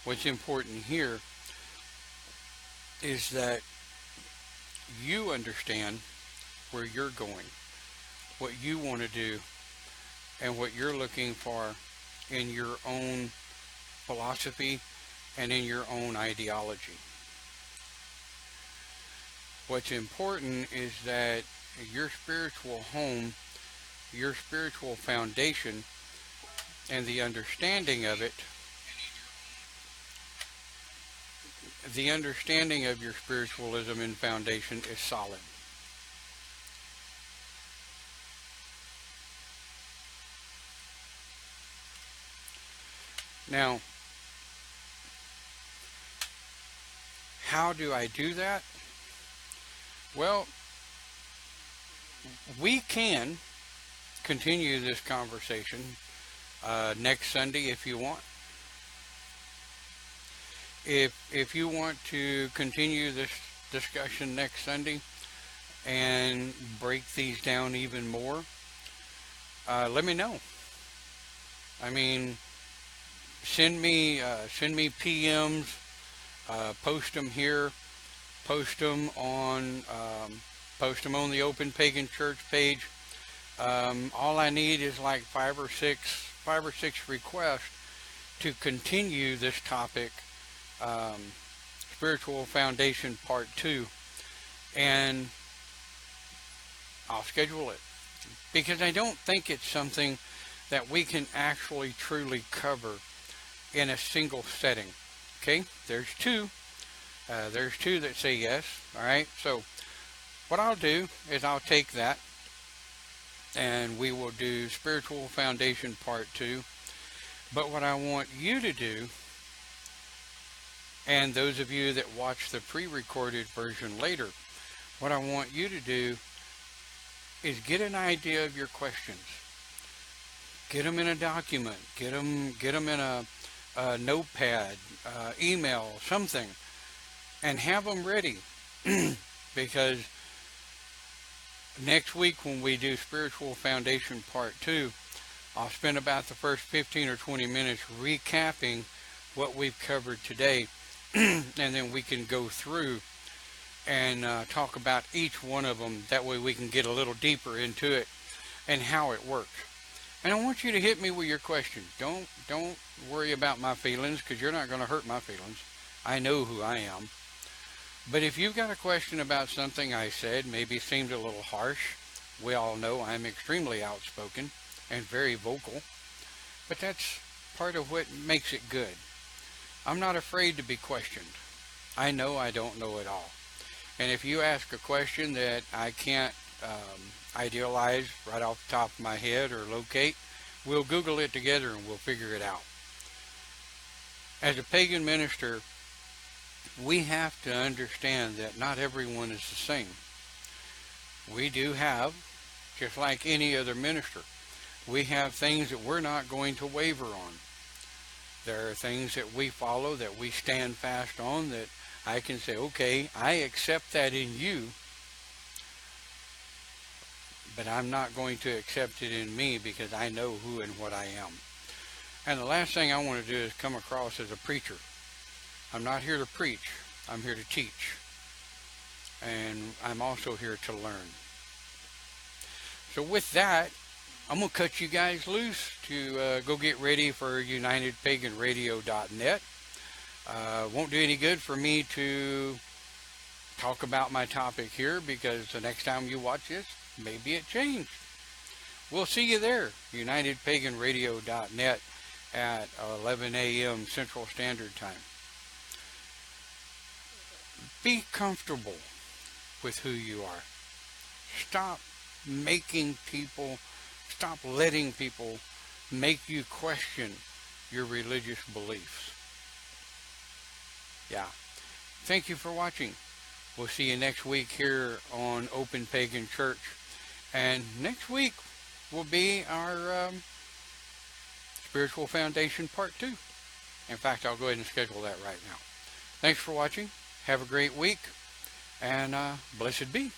What's important here is that you understand where you're going, what you want to do, and what you're looking for in your own philosophy and in your own ideology. What's important is that your spiritual home, your spiritual foundation, and the understanding of it, the understanding of your spiritualism and foundation is solid. Now, how do I do that? Well, we can continue this conversation next Sunday if you want. If you want to continue this discussion next Sunday and break these down even more, let me know. I mean, send me PMs, post them here, post them on the Open Pagan Church page. All I need is like five or six requests to continue this topic, Spiritual Foundation Part 2, and I'll schedule it, because I don't think it's something that we can actually truly cover in a single setting. Okay, there's two that say yes. All right, so what I'll do is I'll take that and we will do Spiritual Foundation Part 2. But what I want you to do, and those of you that watch the pre-recorded version later, what I want you to do is get an idea of your questions. Get them in a document. Get them in a notepad, email, something, and have them ready. Because next week when we do Spiritual Foundation Part 2, I'll spend about the first 15 or 20 minutes recapping what we've covered today, and then we can go through and talk about each one of them. That way we can get a little deeper into it and how it works. And I want you to hit me with your questions. Don't worry about my feelings, because you're not going to hurt my feelings. I know who I am. But if you've got a question about something I said, maybe seemed a little harsh, we all know I'm extremely outspoken and very vocal. But that's part of what makes it good. I'm not afraid to be questioned. I know I don't know it all. And if you ask a question that I can't idealize right off the top of my head or locate, we'll Google it together and we'll figure it out. As a pagan minister, we have to understand that not everyone is the same. We do have, just like any other minister, we have things that we're not going to waver on. There are things that we follow, that we stand fast on, that I can say, okay, I accept that in you, but I'm not going to accept it in me, because I know who and what I am. And the last thing I want to do is come across as a preacher. I'm not here to preach. I'm here to teach. And I'm also here to learn. So with that, I'm going to cut you guys loose to go get ready for UnitedPaganRadio.net. Won't do any good for me to talk about my topic here, because the next time you watch this, maybe it changed. We'll see you there, UnitedPaganRadio.net at 11 a.m. Central Standard Time. Be comfortable with who you are. Stop letting people make you question your religious beliefs. Yeah. Thank you for watching. We'll see you next week here on Open Pagan Church. And next week will be our Spiritual Foundation Part 2. In fact, I'll go ahead and schedule that right now. Thanks for watching. Have a great week. And blessed be.